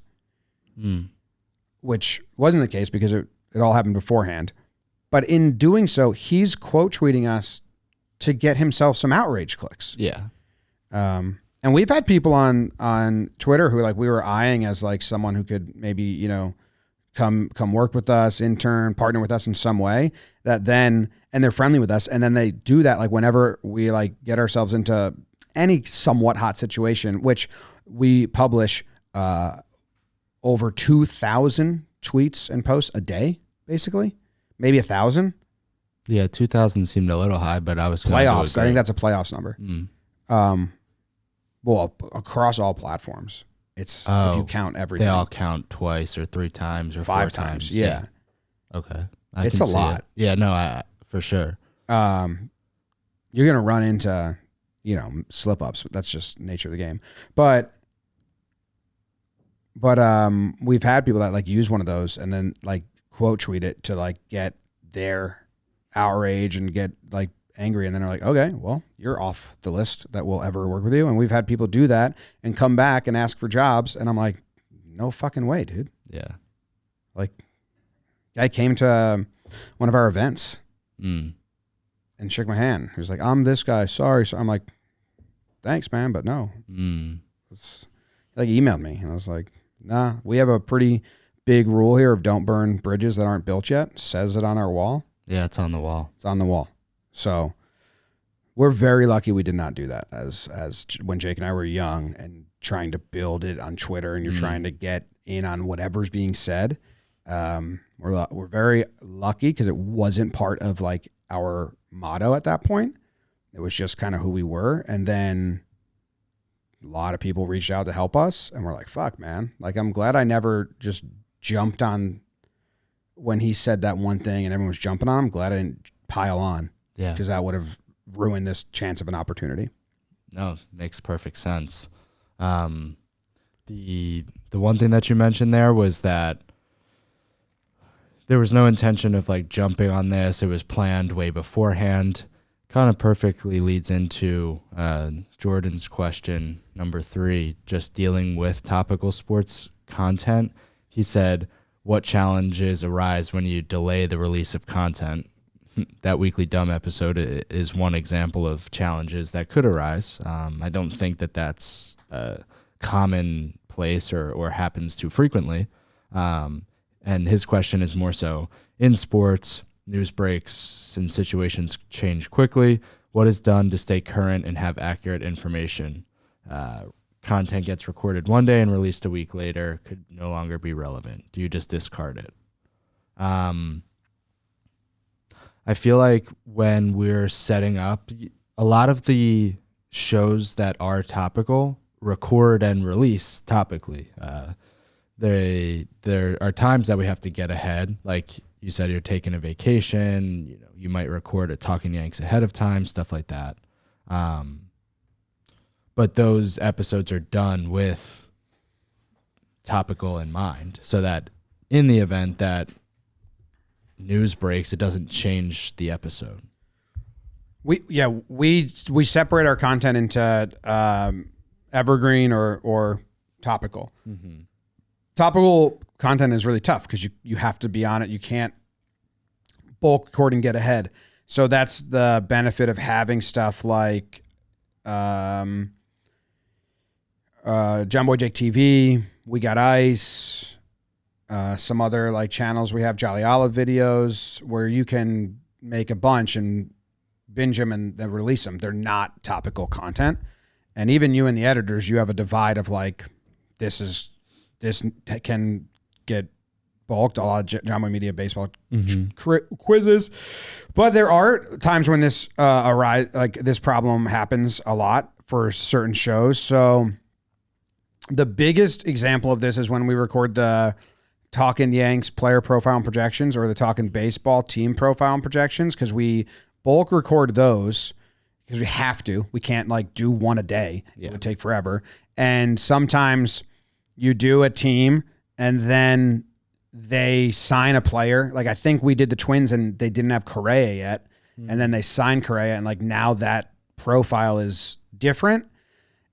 which wasn't the case because it all happened beforehand. But in doing so, he's quote tweeting us to get himself some outrage clicks. Yeah. And we've had people on Twitter who like we were eyeing as like someone who could maybe, you know, come work with us, intern, partner with us in some way, that then, and they're friendly with us. And then they do that like whenever we like get ourselves into any somewhat hot situation, which we publish over 2,000 tweets and posts a day, basically. Maybe 1,000. Yeah, 2,000 seemed a little high, but I was playoffs. I think that's a playoffs number. Well, across all platforms, it's if you count everything. They all count twice or 3 times or 5 4 times. Yeah. Okay. It's a lot. Yeah, no, for sure. You're gonna run into, you know, slip ups. That's just nature of the game. But we've had people that like use one of those and then like quote tweet it to like get their outrage and get like angry, and then they're like, okay, well, you're off the list that will ever work with you. And we've had people do that and come back and ask for jobs, and I'm like, no fucking way, dude. Yeah. Like, guy came to one of our events and shook my hand. He was like, I'm this guy, sorry. So I'm like, thanks, man, but no. It's like, he emailed me, and I was like, nah, we have a pretty big rule here of don't burn bridges that aren't built yet. Says it on our wall. Yeah, it's on the wall. It's on the wall. So we're very lucky we did not do that as when Jake and I were young and trying to build it on Twitter, and you're trying to get in on whatever's being said. We're very lucky because it wasn't part of like our motto at that point. It was just kind of who we were. And then a lot of people reached out to help us, and we're like, fuck, man. Like, I'm glad I never just jumped on when he said that one thing and everyone was jumping on him. I'm glad I didn't pile on. Yeah. Because that would have ruined this chance of an opportunity. No, makes perfect sense. The one thing that you mentioned there was that there was no intention of like jumping on this. It was planned way beforehand. Kind of perfectly leads into Jordan's question number 3, just dealing with topical sports content. He said, what challenges arise when you delay the release of content? That Weekly Dumb episode is one example of challenges that could arise. I don't think that that's commonplace or happens too frequently. And his question is more so, in sports, news breaks and situations change quickly. What is done to stay current and have accurate information? Content gets recorded one day and released a week later, could no longer be relevant. Do you just discard it? I feel like when we're setting up, a lot of the shows that are topical record and release topically. There are times that we have to get ahead. Like you said, you're taking a vacation. You know, you might record a Talkin Yanks ahead of time, stuff like that. But those episodes are done with topical in mind, so that in the event that news breaks, it doesn't change the episode. We separate our content into evergreen or topical. Mm-hmm. Topical content is really tough because you have to be on it. You can't bulk record and get ahead. So that's the benefit of having stuff like Jomboy Jake TV, We Got Ice, some other like channels. We have Jolly Olive videos where you can make a bunch and binge them and then release them. They're not topical content. And even you and the editors, you have a divide of like, this can get bulked, a lot of Jomboy Media baseball quizzes. But there are times when this this problem happens a lot for certain shows. So the biggest example of this is when we record the Talkin Yanks player profile and projections or the Talkin Baseball team profile and projections, because we bulk record those because we have to. We can't like do one a day. Yeah. It would take forever. And sometimes you do a team and then they sign a player. Like I think we did the Twins and they didn't have Correa yet. And then they signed Correa and like now that profile is different.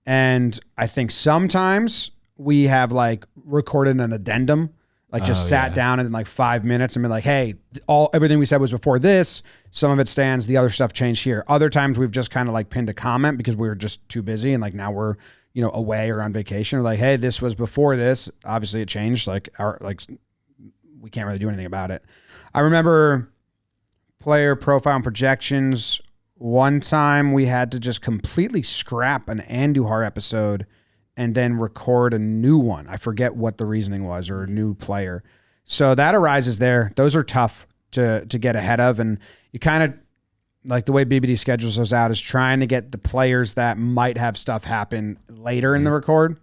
And I think sometimes we have like recorded an addendum, like just sat down in like 5 minutes and been like, hey, everything we said was before this. Some of it stands. The other stuff changed here. Other times we've just kind of like pinned a comment because we were just too busy. And like now we're, away or on vacation. We're like, hey, this was before this. Obviously it changed. We can't really do anything about it. I remember player profile and projections. One time we had to just completely scrap an Andujar episode and then record a new one. I forget what the reasoning was, or a new player. So that arises there. Those are tough to get ahead of. And you kind of, like the way BBD schedules those out is trying to get the players that might have stuff happen later in the record,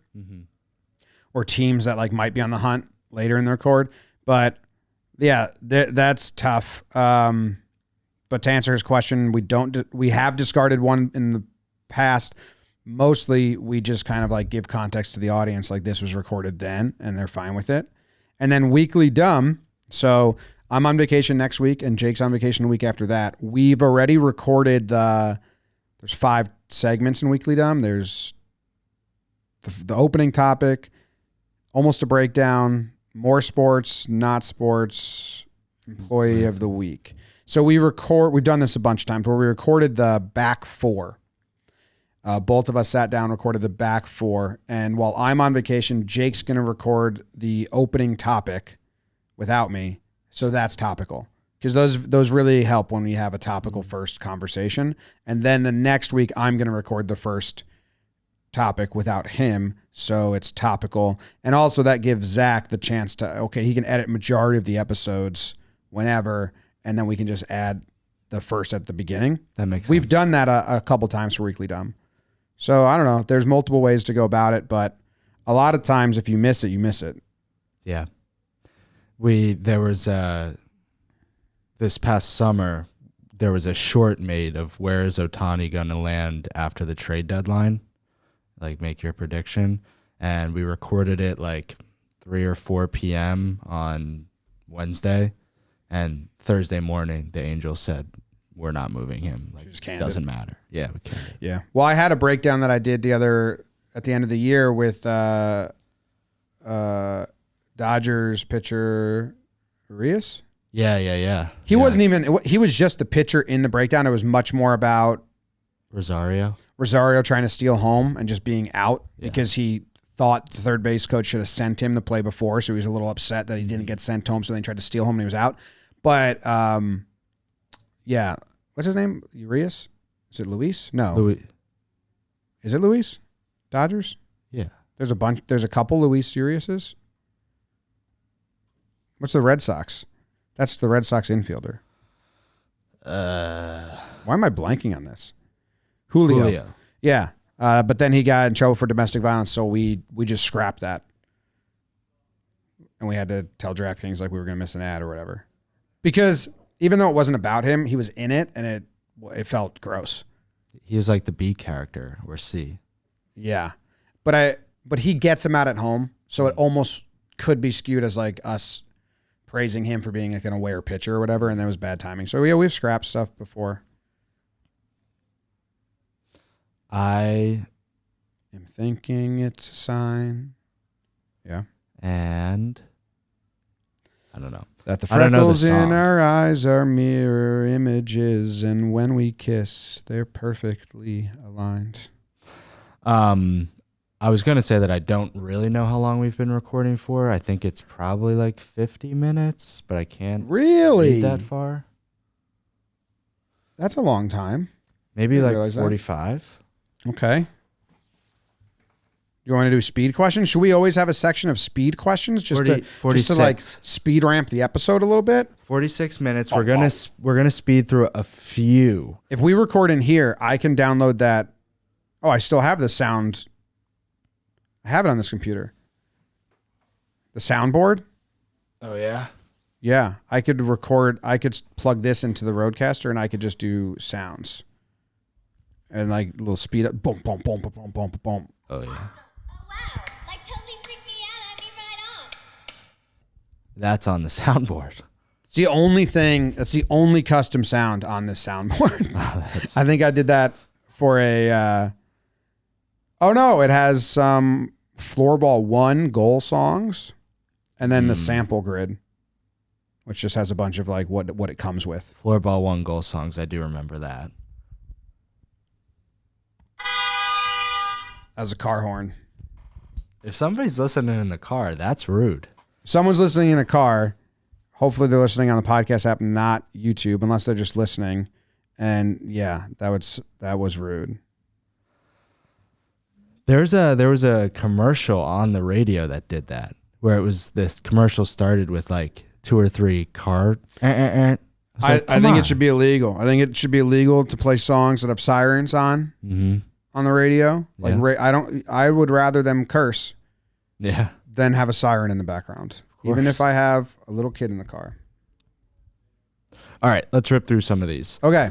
or teams that like might be on the hunt later in the record. But yeah, that's tough. But to answer his question, we have discarded one in the past. Mostly we just kind of like give context to the audience. Like this was recorded then and they're fine with it. And then weekly dumb. So I'm on vacation next week and Jake's on vacation the week after that. We've already recorded there's 5 segments in weekly dumb. There's the opening topic, almost a breakdown, more sports, not sports, employee of the week. So we've done this a bunch of times where we recorded the back 4. Both of us sat down, recorded the back 4. And while I'm on vacation, Jake's going to record the opening topic without me. So that's topical, because those really help when we have a topical first conversation. And then the next week, I'm going to record the first topic without him. So it's topical. And also that gives Zach the chance to, he can edit majority of the episodes whenever, and then we can just add the first at the beginning. That makes sense. We've done that a couple times for Weekly Dumb. So I don't know. There's multiple ways to go about it, but a lot of times if you miss it, you miss it. Yeah. There was this past summer, there was a short made of where is Ohtani going to land after the trade deadline, like make your prediction. And we recorded it like 3 or 4 p.m. on Wednesday. And Thursday morning, the Angels said, we're not moving him. Like, it doesn't matter. Yeah, we can. Yeah. Well, I had a breakdown that I did at the end of the year with Dodgers pitcher Urias. Yeah. He wasn't even, he was just the pitcher in the breakdown. It was much more about Rosario trying to steal home and just being out because he thought the third base coach should have sent him the play before. So he was a little upset that he didn't get sent home. So then he tried to steal home and he was out. But, yeah. What's his name? Urias? Is it Luis? No. Is it Luis? Dodgers? Yeah. There's a couple Luis Uriases. What's the Red Sox? That's the Red Sox infielder. Why am I blanking on this? Julio. Yeah. But then he got in trouble for domestic violence, so we just scrapped that. And we had to tell DraftKings like we were going to miss an ad or whatever. Because even though it wasn't about him, he was in it, and it felt gross. He was like the B character, or C. Yeah. But he gets him out at home, so it almost could be skewed as like us praising him for being like an aware pitcher or whatever, and that was bad timing. So yeah, we've scrapped stuff before. I am thinking it's a sign. Yeah. And I don't know. That the freckles in our eyes are mirror images, and when we kiss, they're perfectly aligned. I was going to say that I don't really know how long we've been recording for. I think it's probably like 50 minutes, but I can't really read that far. That's a long time. Maybe like 45. That. Okay. You want to do speed questions? Should we always have a section of speed questions just to like speed ramp the episode a little bit? 46 minutes. We're gonna speed through a few. If we record in here, I can download that. Oh, I still have the sound. I have it on this computer. The soundboard? Oh, yeah? Yeah. I could record. I could plug this into the Rodecaster and I could just do sounds. And like a little speed up. Boom, boom, boom, boom, boom, boom, boom. Oh, yeah. Oh, wow. Like, totally freaked me out. I'd be right on. That's on the soundboard. It's the only thing. That's the only custom sound on this soundboard. I think I did that for a... oh, no. It has some Floorball 1 goal songs and then the sample grid, which just has a bunch of like what it comes with. Floorball 1 goal songs. I do remember that. As a car horn. If somebody's listening in the car, that's rude. If someone's listening in a car, hopefully they're listening on the podcast app, not YouTube, unless they're just listening. And yeah, that was rude. There was a commercial on the radio that did that, where it was this commercial started with like 2 or 3 car. I think it should be illegal. I think it should be illegal to play songs that have sirens on the radio. Like I would rather them curse, than have a siren in the background, even if I have a little kid in the car. All right, let's rip through some of these. Okay.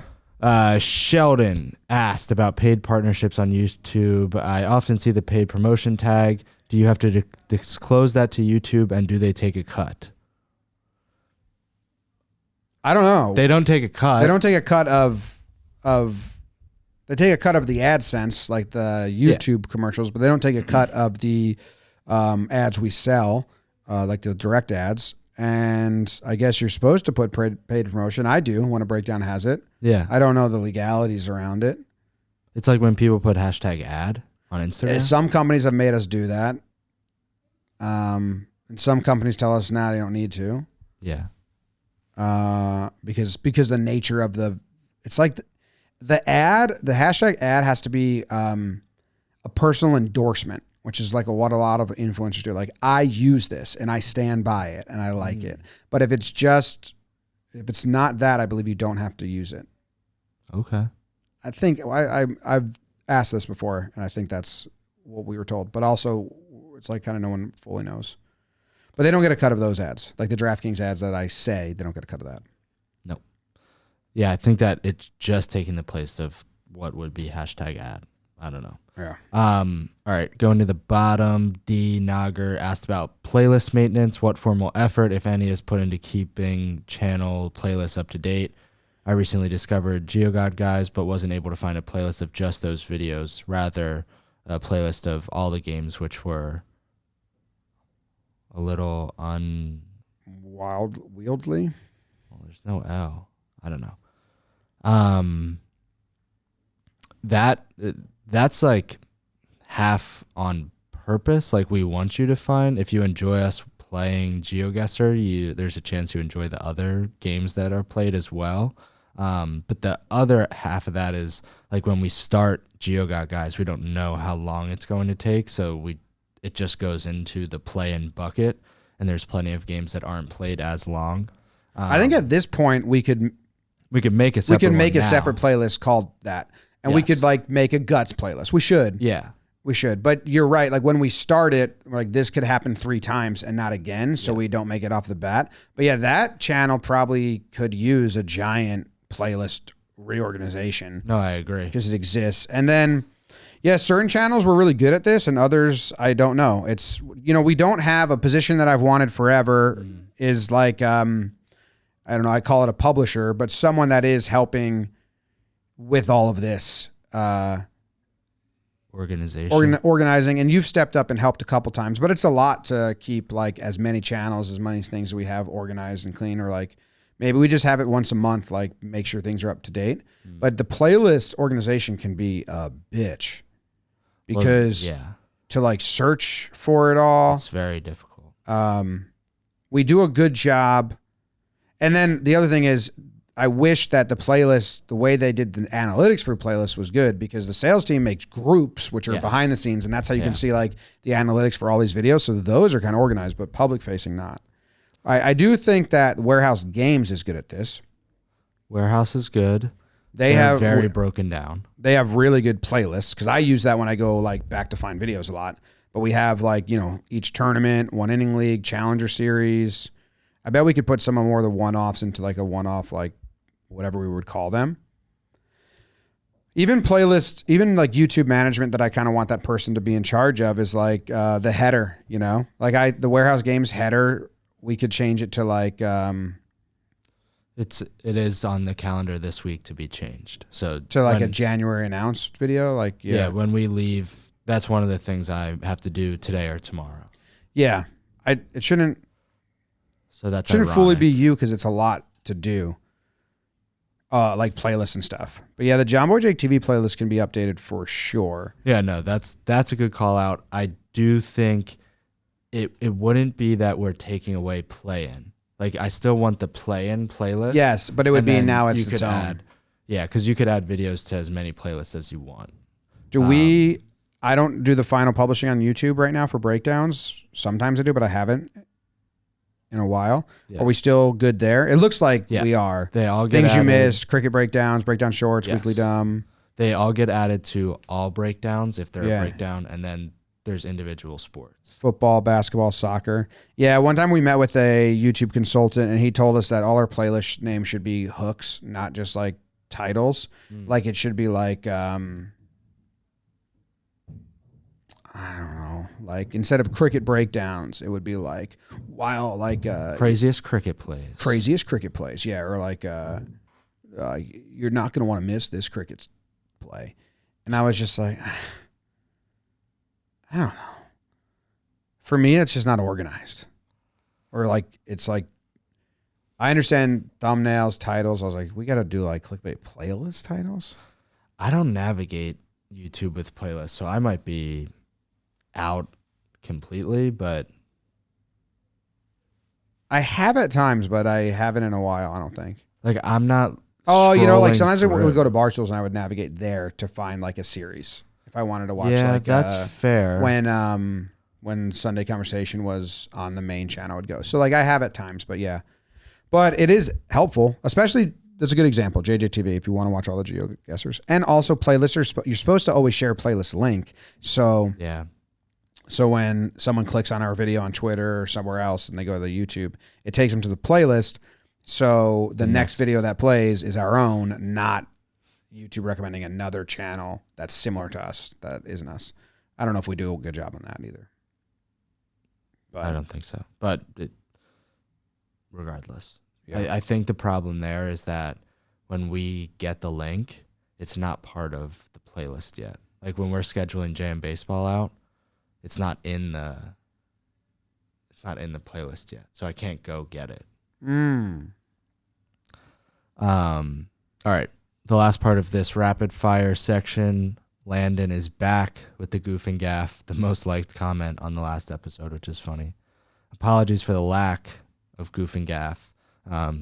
Sheldon asked about paid partnerships on YouTube. I often see the paid promotion tag. Do you have to disclose that to YouTube, and do they take a cut? I don't know. They don't take a cut. They don't take a cut of they take a cut of the AdSense, like the YouTube commercials, but they don't take a cut of the ads we sell, like the direct ads. And I guess you're supposed to put paid promotion. I do when a breakdown has it. Yeah. I don't know the legalities around it. It's like when people put hashtag ad on Instagram. Some companies have made us do that. And some companies tell us now they don't need to. Yeah. Because the nature of it's like the hashtag ad has to be a personal endorsement, which is like what a lot of influencers do. Like, I use this and I stand by it and I like it. But if it's not that, I believe you don't have to use it. Okay. I think I've asked this before, and I think that's what we were told. But also, it's like kind of no one fully knows. But they don't get a cut of those ads. Like the DraftKings ads that I say, they don't get a cut of that. Nope. Yeah, I think that it's just taking the place of what would be hashtag ad. I don't know. Yeah. All right, going to the bottom, D. Nagar asked about playlist maintenance. What formal effort, if any, is put into keeping channel playlists up to date? I recently discovered GeoGod Guys, but wasn't able to find a playlist of just those videos. Rather, a playlist of all the games, which were a little wieldly. Well, there's no L. I don't know. That's like half on purpose. Like, we want you to find, if you enjoy us playing GeoGuessr, there's a chance you enjoy the other games that are played as well. But the other half of that is like when we start GeoGod Guys, we don't know how long it's going to take, so it just goes into the play-in bucket, and there's plenty of games that aren't played as long. I think at this point we could make a separate playlist called that, and we could like make a guts playlist. We should. Yeah. We should, but you're right. Like when we start it, like this could happen 3 times and not again, so we don't make it off the bat. But yeah, that channel probably could use a giant playlist reorganization. No, I agree. Because it exists. And then, yeah, certain channels were really good at this and others, I don't know. It's, we don't have a position that I've wanted forever is like, I don't know, I call it a publisher, but someone that is helping with all of this. Organizing, and you've stepped up and helped a couple times, but it's a lot to keep like as many channels, as many things that we have organized and clean, or like maybe we just have it once a month, like make sure things are up to date. But the playlist organization can be a bitch because to like search for it all. It's very difficult. We do a good job. And then the other thing is, I wish that the playlist, the way they did the analytics for playlists was good, because the sales team makes groups, which are behind the scenes. And that's how you can see like the analytics for all these videos. So those are kind of organized, but public facing not. I do think that Warehouse Games is good at this. Warehouse is good. They're have very broken down. They have really good playlists, because I use that when I go like back to find videos a lot. But we have like, each tournament, 1 inning league, challenger series. I bet we could put some more of the one-offs into like a one-off, like whatever we would call them. Even playlists, even like YouTube management that I kind of want that person to be in charge of is like the header, like the Warehouse Games header, we could change it to like, it is on the calendar this week to be changed. So to like a January announced video, like when we leave, that's one of the things I have to do today or tomorrow. Yeah, it shouldn't. So that's shouldn't ironic. fully be you, because it's a lot to do. Like playlists and stuff. But yeah, the Jomboy Jake TV playlist can be updated for sure. Yeah, no, that's a good call out. I do think it wouldn't be that we're taking away play-in. Like, I still want the play-in playlist. Yes, but it would be now it's its own. Add, because you could add videos to as many playlists as you want. I don't do the final publishing on YouTube right now for breakdowns. Sometimes I do, but I haven't in a while. Yeah. Are we still good there? It looks like we are. They all get things added. You missed, cricket breakdowns, breakdown shorts, weekly dumb. They all get added to all breakdowns if they're a breakdown, and then there's individual sports. Football, basketball, soccer. Yeah, one time we met with a YouTube consultant, and he told us that all our playlist names should be hooks, not just like titles. Like it should be like I don't know, like instead of cricket breakdowns, it would be like craziest cricket plays. Craziest cricket plays, yeah, or like you're not going to want to miss this cricket play. And I was just like, I don't know. For me, it's just not organized. Or like it's like, I understand thumbnails, titles. I was like, we got to do like clickbait playlist titles. I don't navigate YouTube with playlists, so I might be out completely, but I have at times, but I haven't in a while, I don't think. Like, I'm not. Oh, like sometimes I would go to Barstools and I would navigate there to find like a series if I wanted to watch. Yeah, like that's fair. When Sunday Conversation was on the main channel, I would go. So like I have at times, but yeah, but it is helpful, especially. That's a good example, JJTV, if you want to watch all the GeoGuessers. And also playlists, you're supposed to always share a playlist link. So so when someone clicks on our video on Twitter or somewhere else and they go to the YouTube, it takes them to the playlist. So the next video that plays is our own, not YouTube recommending another channel that's similar to us that isn't us. I don't know if we do a good job on that either. But I don't think so. But regardless. I think the problem there is that when we get the link, it's not part of the playlist yet. Like when we're scheduling JM Baseball out, it's not in the playlist yet. So I can't go get it. All right. The last part of this rapid fire section, Landon is back with the goof and gaff, the most liked comment on the last episode, which is funny. Apologies for the lack of goof and gaff.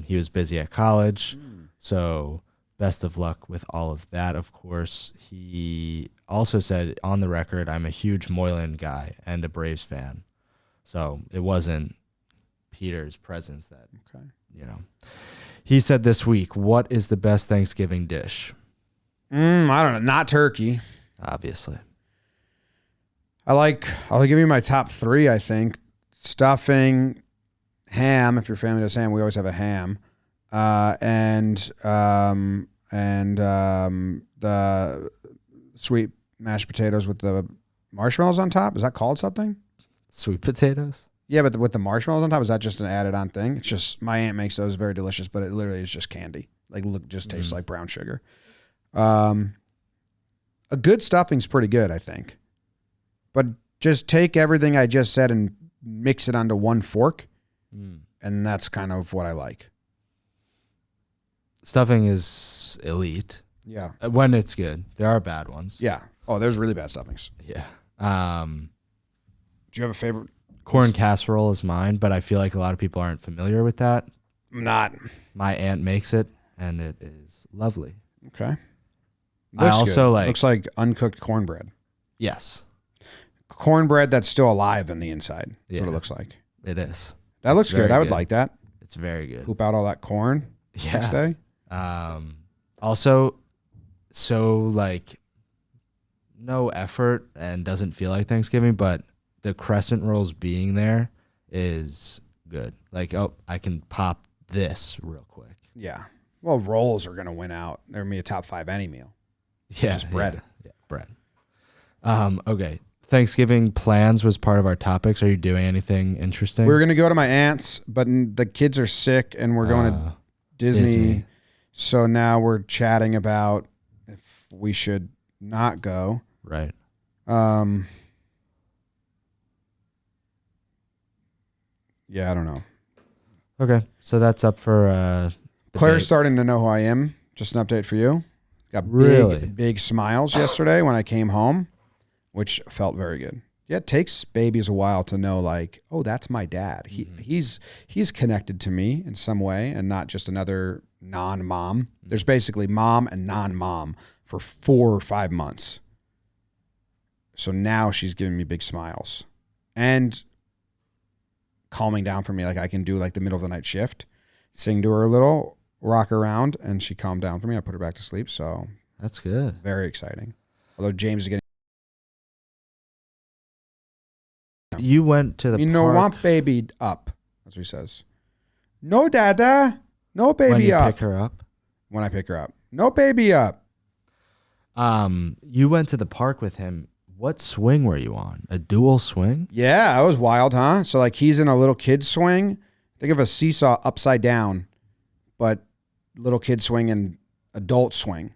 He was busy at college, so best of luck with all of that, of course. He also said, on the record, I'm a huge Moylan guy and a Braves fan. So it wasn't Peter's presence that, He said this week, what is the best Thanksgiving dish? I don't know. Not turkey. Obviously. I'll give you my top 3, I think. Stuffing, ham, if your family does ham, we always have a ham. And the sweet mashed potatoes with the marshmallows on top. Is that called something? Sweet potatoes? Yeah, but with the marshmallows on top, is that just an added on thing? It's just, my aunt makes those very delicious, but it literally is just candy. Like, just tastes like brown sugar. A good stuffing's pretty good, I think. But just take everything I just said and mix it onto one fork. And that's kind of what I like. Stuffing is elite. Yeah. When it's good. There are bad ones. Yeah. Oh, there's really bad stuffings. Yeah. Do you have a favorite? Corn casserole is mine, but I feel like a lot of people aren't familiar with that. I'm not. My aunt makes it, and it is lovely. Okay. Looks like uncooked cornbread. Yes. Cornbread that's still alive on the inside. That's what it looks like. It is. That looks good. I would like that. It's very good. Poop out all that corn next day. Also, so like no effort and doesn't feel like Thanksgiving, but the crescent rolls being there is good. Like, oh, I can pop this real quick. Yeah. Well, rolls are going to win out. They're going to be a top 5 any meal. Yeah. Just bread. Yeah, bread. Okay. Thanksgiving plans was part of our topics. Are you doing anything interesting? We were going to go to my aunt's, but the kids are sick and we're going to Disney. So now we're chatting about if we should not go. Right. Yeah, I don't know. Okay. So that's up for Claire's starting to know who I am. Just an update for you. Got big smiles yesterday when I came home, which felt very good. Yeah, it takes babies a while to know, like, oh, that's my dad. He's connected to me in some way and not just another non-mom. There's basically mom and non-mom for 4 or 5 months. So now she's giving me big smiles and calming down for me. Like I can do like the middle of the night shift, sing to her a little, rock her around, and she calmed down for me. I put her back to sleep. So that's good. Very exciting. Although James is getting. You went to the park. No, want baby up, as he says. No, dada. No baby when you up. Pick her up? When I pick her up. No baby up. You went to the park with him. What swing were you on? A dual swing? Yeah, that was wild, huh? So like he's in a little kid swing. Think of a seesaw upside down, but little kid swing and adult swing.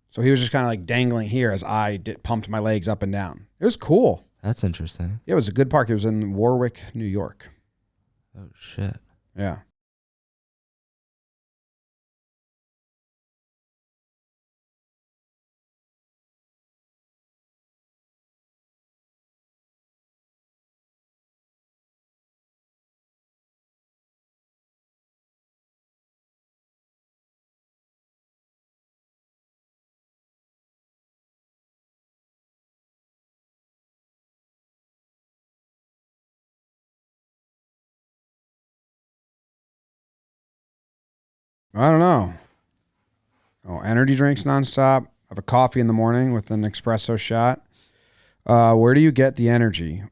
So he was just kind of like dangling here as I pumped my legs up and down. It was cool. That's interesting. Yeah, it was a good park. It was in Warwick, New York. Oh, shit. Yeah. I don't know. Oh, energy drinks nonstop. I have a coffee in the morning with an espresso shot. Where do you get the energy?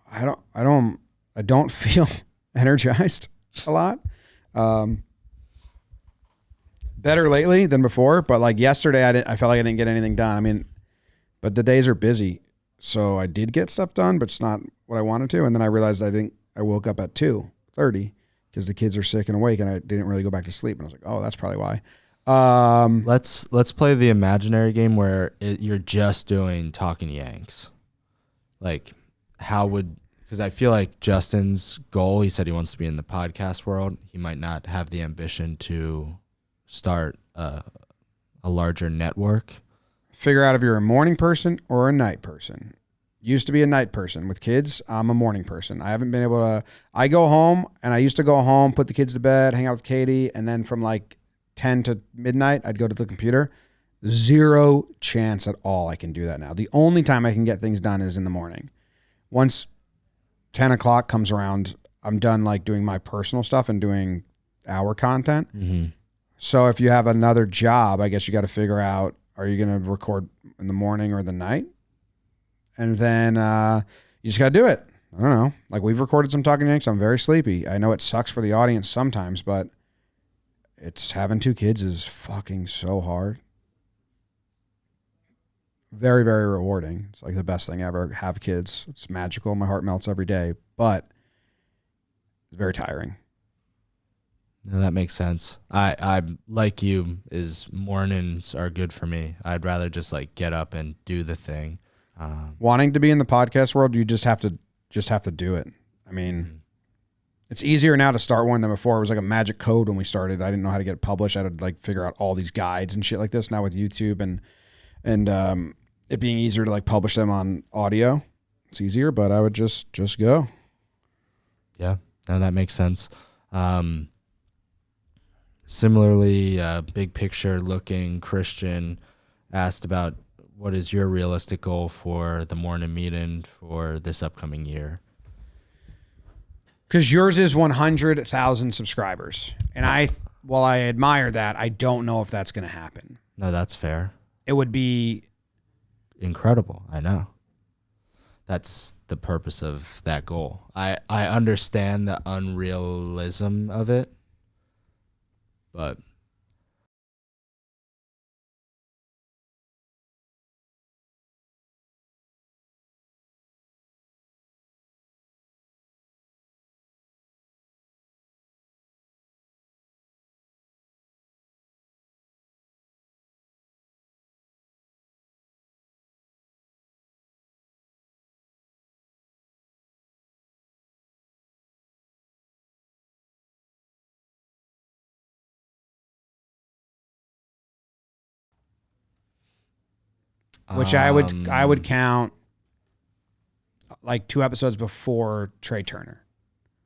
I don't feel energized a lot. Better lately than before, but like yesterday, I felt like I didn't get anything done. I mean, but the days are busy, so I did get stuff done, but it's not what I wanted to. And then I realized I woke up at 2:30 because the kids are sick and awake, and I didn't really go back to sleep. And I was like, oh, that's probably why. Let's play the imaginary game where you're just doing Talkin Yanks. Like, because I feel like Justin's goal, he said he wants to be in the podcast world. He might not have the ambition to start a larger network. Figure out if you're a morning person or a night person. Used to be a night person. With kids, I'm a morning person. I haven't been able to. I go home, and I used to go home, put the kids to bed, hang out with Katie, and then from like 10 to midnight, I'd go to the computer. Zero chance at all I can do that now. The only time I can get things done is in the morning. Once 10 o'clock comes around, I'm done like doing my personal stuff and doing our content. Mm-hmm. So if you have another job, I guess you got to figure out, are you going to record in the morning or the night? And then you just got to do it. I don't know. Like we've recorded some Talkin Yanks. I'm very sleepy. I know it sucks for the audience sometimes, but it's having 2 kids is fucking so hard. Very, very rewarding. It's like the best thing ever. Have kids. It's magical. My heart melts every day, but it's very tiring. No, that makes sense. I like you, is mornings are good for me. I'd rather just like get up and do the thing. Wanting to be in the podcast world, you just have to do it. I mean, it's easier now to start one than before. It was like a magic code when we started. I didn't know how to get it published. I had to like figure out all these guides and shit like this. Now with YouTube and it being easier to like publish them on audio, it's easier, but I would just go. Yeah, no, that makes sense. Similarly, big picture looking Christian asked about what is your realistic goal for the morning meeting for this upcoming year? Because yours is 100,000 subscribers. And while I admire that, I don't know if that's going to happen. No, that's fair. It would be incredible. I know. That's the purpose of that goal. I understand the unrealism of it, but which I would count like 2 episodes before Trey Turner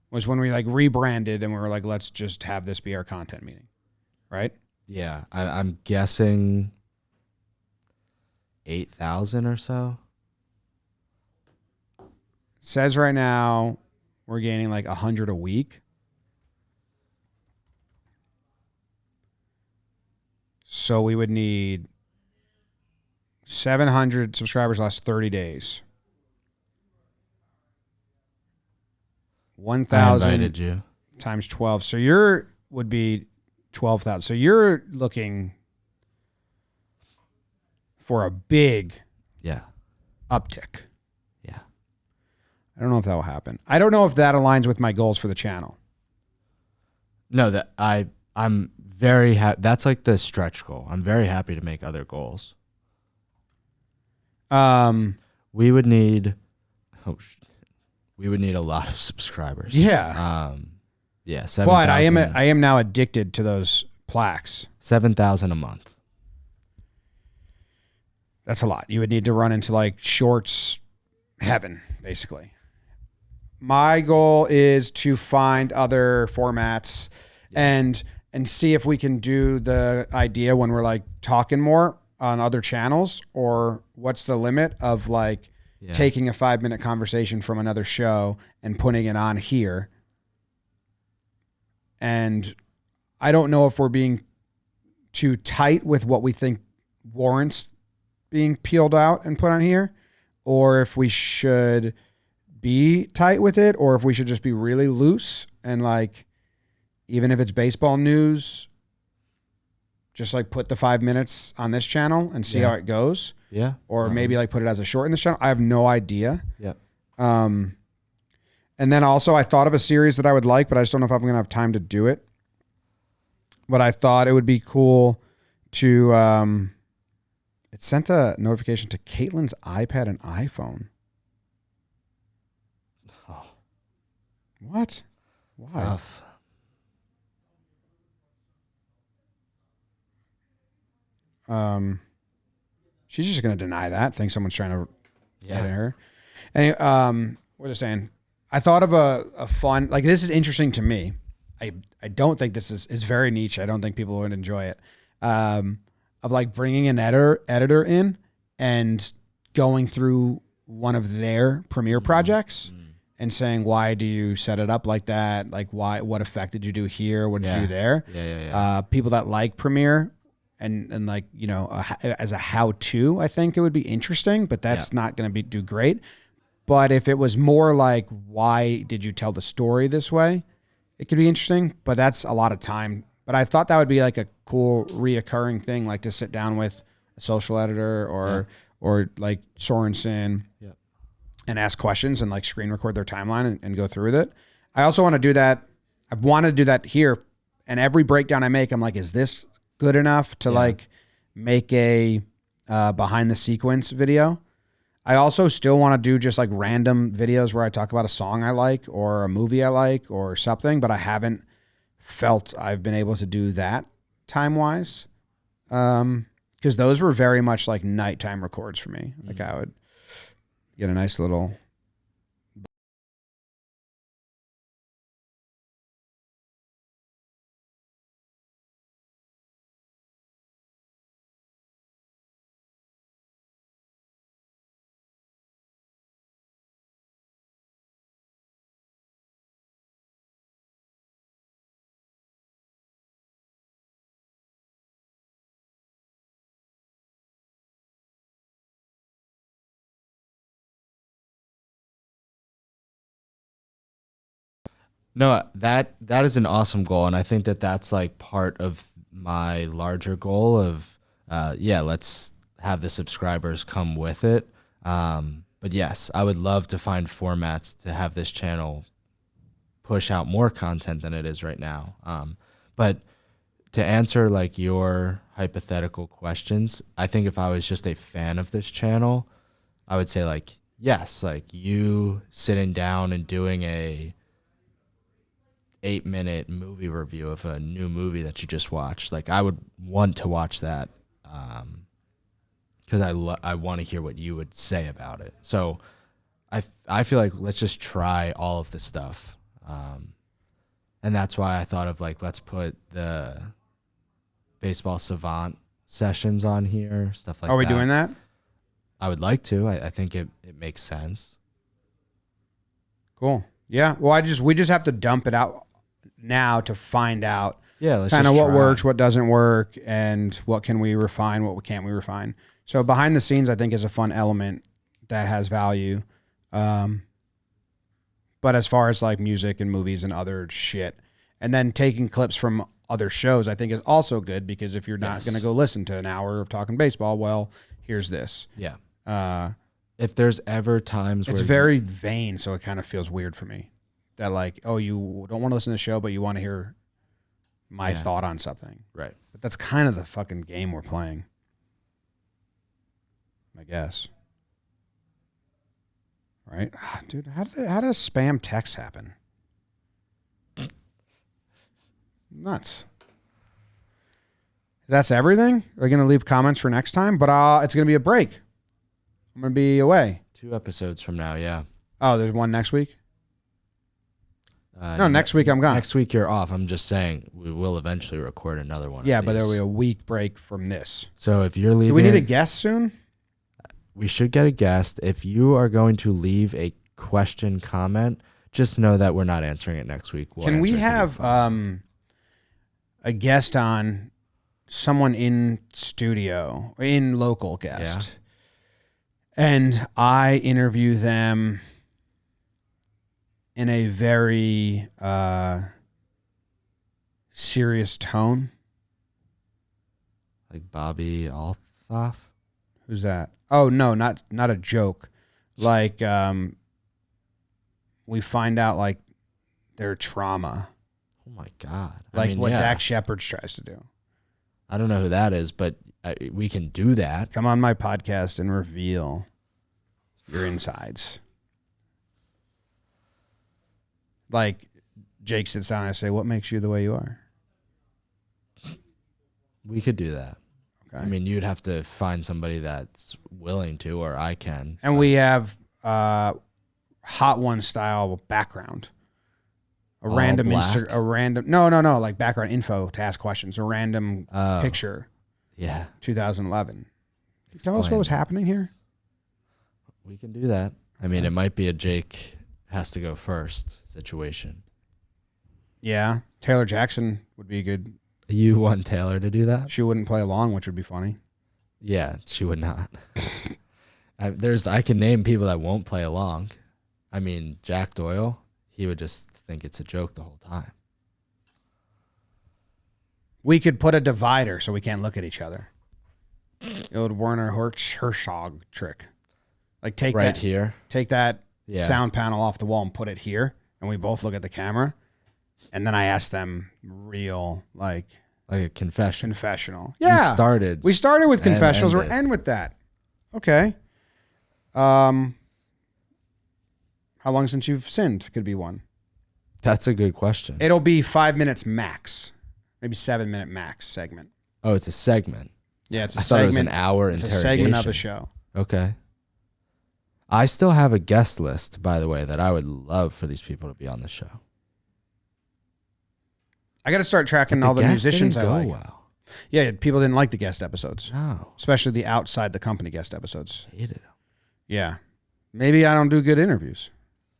was when we like rebranded and we were like, let's just have this be our content meeting. Right? yeah, I'm guessing 8,000 or so. Says right now we're gaining like 100 a week. So we would need 700 subscribers last 30 days. 1,000 I invited you. times 12. So your would be 12,000. So you're looking for a big uptick. Yeah. I don't know if that will happen. I don't know if that aligns with my goals for the channel. No, that I'm very happy. That's like the stretch goal. I'm very happy to make other goals. We would need a lot of subscribers. Yeah. Yeah. 7, but I am now addicted to those plaques. 7,000 a month. That's a lot. You would need to run into like shorts heaven, basically. My goal is to find other formats and see if we can do the idea when we're like talking more on other channels, or what's the limit of like taking a 5-minute conversation from another show and putting it on here. And I don't know if we're being too tight with what we think warrants being peeled out and put on here, or if we should be tight with it, or if we should just be really loose and like, even if it's baseball news, just like put the 5 minutes on this channel and see how it goes. Yeah. Or maybe like put it as a short in this channel. I have no idea. Yeah. And then also I thought of a series that I would like, but I just don't know if I'm going to have time to do it. But I thought it would be cool to, it sent a notification to Caitlin's iPad and iPhone. Oh. What? Why? Tough. She's just going to deny that. Think someone's trying to edit her. And what was I saying? I thought of a fun, like this is interesting to me. I don't think this is very niche. I don't think people would enjoy it. Of like bringing an editor in and going through one of their Premiere projects and saying, why do you set it up like that? Like what effect did you do here? What did you do there? Yeah. People that like Premiere and like, you know, as a how-to, I think it would be interesting, but that's not going to do great. But if it was more like, why did you tell the story this way? It could be interesting, but that's a lot of time. But I thought that would be like a cool reoccurring thing, like to sit down with a social editor or like Sorensen and ask questions and like screen record their timeline and go through with it. I also want to do that. I've wanted to do that here. And every breakdown I make, I'm like, is this good enough to like make a behind the sequence video? I also still want to do just like random videos where I talk about a song I like or a movie I like or something, but I haven't felt I've been able to do that time-wise. Because those were very much like nighttime records for me. Like I would get a nice little No, that is an awesome goal, and I think that that's like part of my larger goal of, let's have the subscribers come with it. But yes, I would love to find formats to have this channel push out more content than it is right now. But to answer like your hypothetical questions, I think if I was just a fan of this channel, I would say like, yes, like you sitting down and doing a 8-minute movie review of a new movie that you just watched. Like I would want to watch that because I want to hear what you would say about it. So I feel like let's just try all of this stuff. And that's why I thought of like, let's put the baseball savant sessions on here, stuff like that. Are we doing that? I would like to. I think it makes sense. Cool. Yeah. Well, we just have to dump it out now to find out let's kind of what try. works, what doesn't work, and what can we refine, what can't we refine. So behind the scenes, I think, is a fun element that has value. But as far as like music and movies and other shit, and then taking clips from other shows, I think is also good, because if you're not going to go listen to an hour of talking baseball, well, here's this. Yeah. If there's ever times it's where very vain, so it kind of feels weird for me that like, oh, you don't want to listen to the show, but you want to hear my thought on something. Right. But that's kind of the fucking game we're playing, I guess. Right? Dude, how does spam text happen? Nuts. That's everything? Are we going to leave comments for next time? But it's going to be a break. I'm going to be away. 2 episodes from now, yeah. Oh, there's one next week? No, next week I'm gone. Next week you're off. I'm just saying we will eventually record another one. Yeah, but there will be a week break from this. So if you're leaving... Do we need a guest soon? We should get a guest. If you are going to leave a question comment, just know that we're not answering it next week. Can we have a guest on, someone in studio, in local guest, and I interview them in a very serious tone? Like Bobby Althoff? Who's that? Oh, no, not a joke. Like, we find out, like, their trauma. Oh, my God. Like what Dak Shepard tries to do. I don't know who that is, but we can do that. Come on my podcast and reveal your insides. Like, Jake sits down and I say, what makes you the way you are? We could do that. Okay. I mean, you'd have to find somebody that's willing to, or I can. And we have Hot One style background. A random like background info to ask questions. A random picture. Yeah. 2011. Can you tell us what was happening here? We can do that. I mean, it might be a Jake has to go first situation. Yeah. Taylor Jackson would be a good. You want Taylor to do that? She wouldn't play along, which would be funny. Yeah, she would not. I can name people that won't play along. I mean, Jack Doyle, he would just think it's a joke the whole time. We could put a divider so we can't look at each other. It would Werner Herzog trick. Like take that sound panel off the wall and put it here, and we both look at the camera, and then I ask them real like a confessional. Yeah, we started with confessionals. We're end with that. Okay. How long since you've sinned? Could be one. That's a good question. It'll be 5 minutes max, maybe 7-minute max segment. Oh, it's a segment. Yeah, it's a I segment. Thought it was an hour it's interrogation. A segment of a show. Okay. I still have a guest list, by the way, that I would love for these people to be on the show. I got to start tracking all the musicians I like. Well. Yeah, people didn't like the guest episodes. No. Especially the outside the company guest episodes. Hated them. Yeah. Maybe I don't do good interviews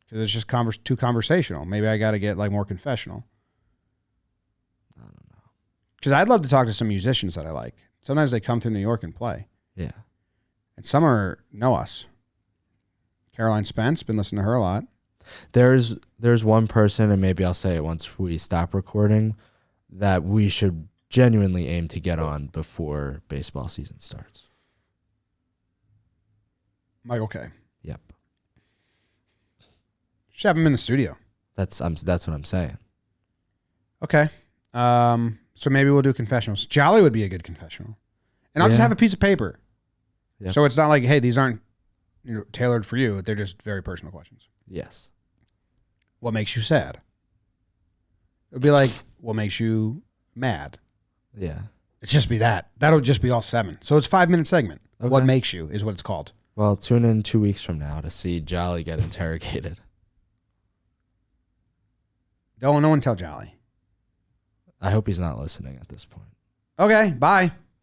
because it's just too conversational. Maybe I got to get like more confessional. I don't know. Because I'd love to talk to some musicians that I like. Sometimes they come through New York and play. Yeah. And some know us. Caroline Spence, been listening to her a lot. There's one person, and maybe I'll say it once we stop recording, that we should genuinely aim to get on before baseball season starts. Michael K. Yep. Should have him in the studio. That's what I'm saying. Okay. So maybe we'll do confessionals. Jolly would be a good confessional. And I'll just have a piece of paper. Yep. So it's not like, hey, these aren't tailored for you. They're just very personal questions. Yes. What makes you sad? It would be like, what makes you mad? Yeah. It'd just be that. That'll just be all 7. So it's a 5-minute segment. Okay. What makes you is what it's called. Well, tune in 2 weeks from now to see Jolly get interrogated. No one tell Jolly. I hope he's not listening at this point. Okay, bye.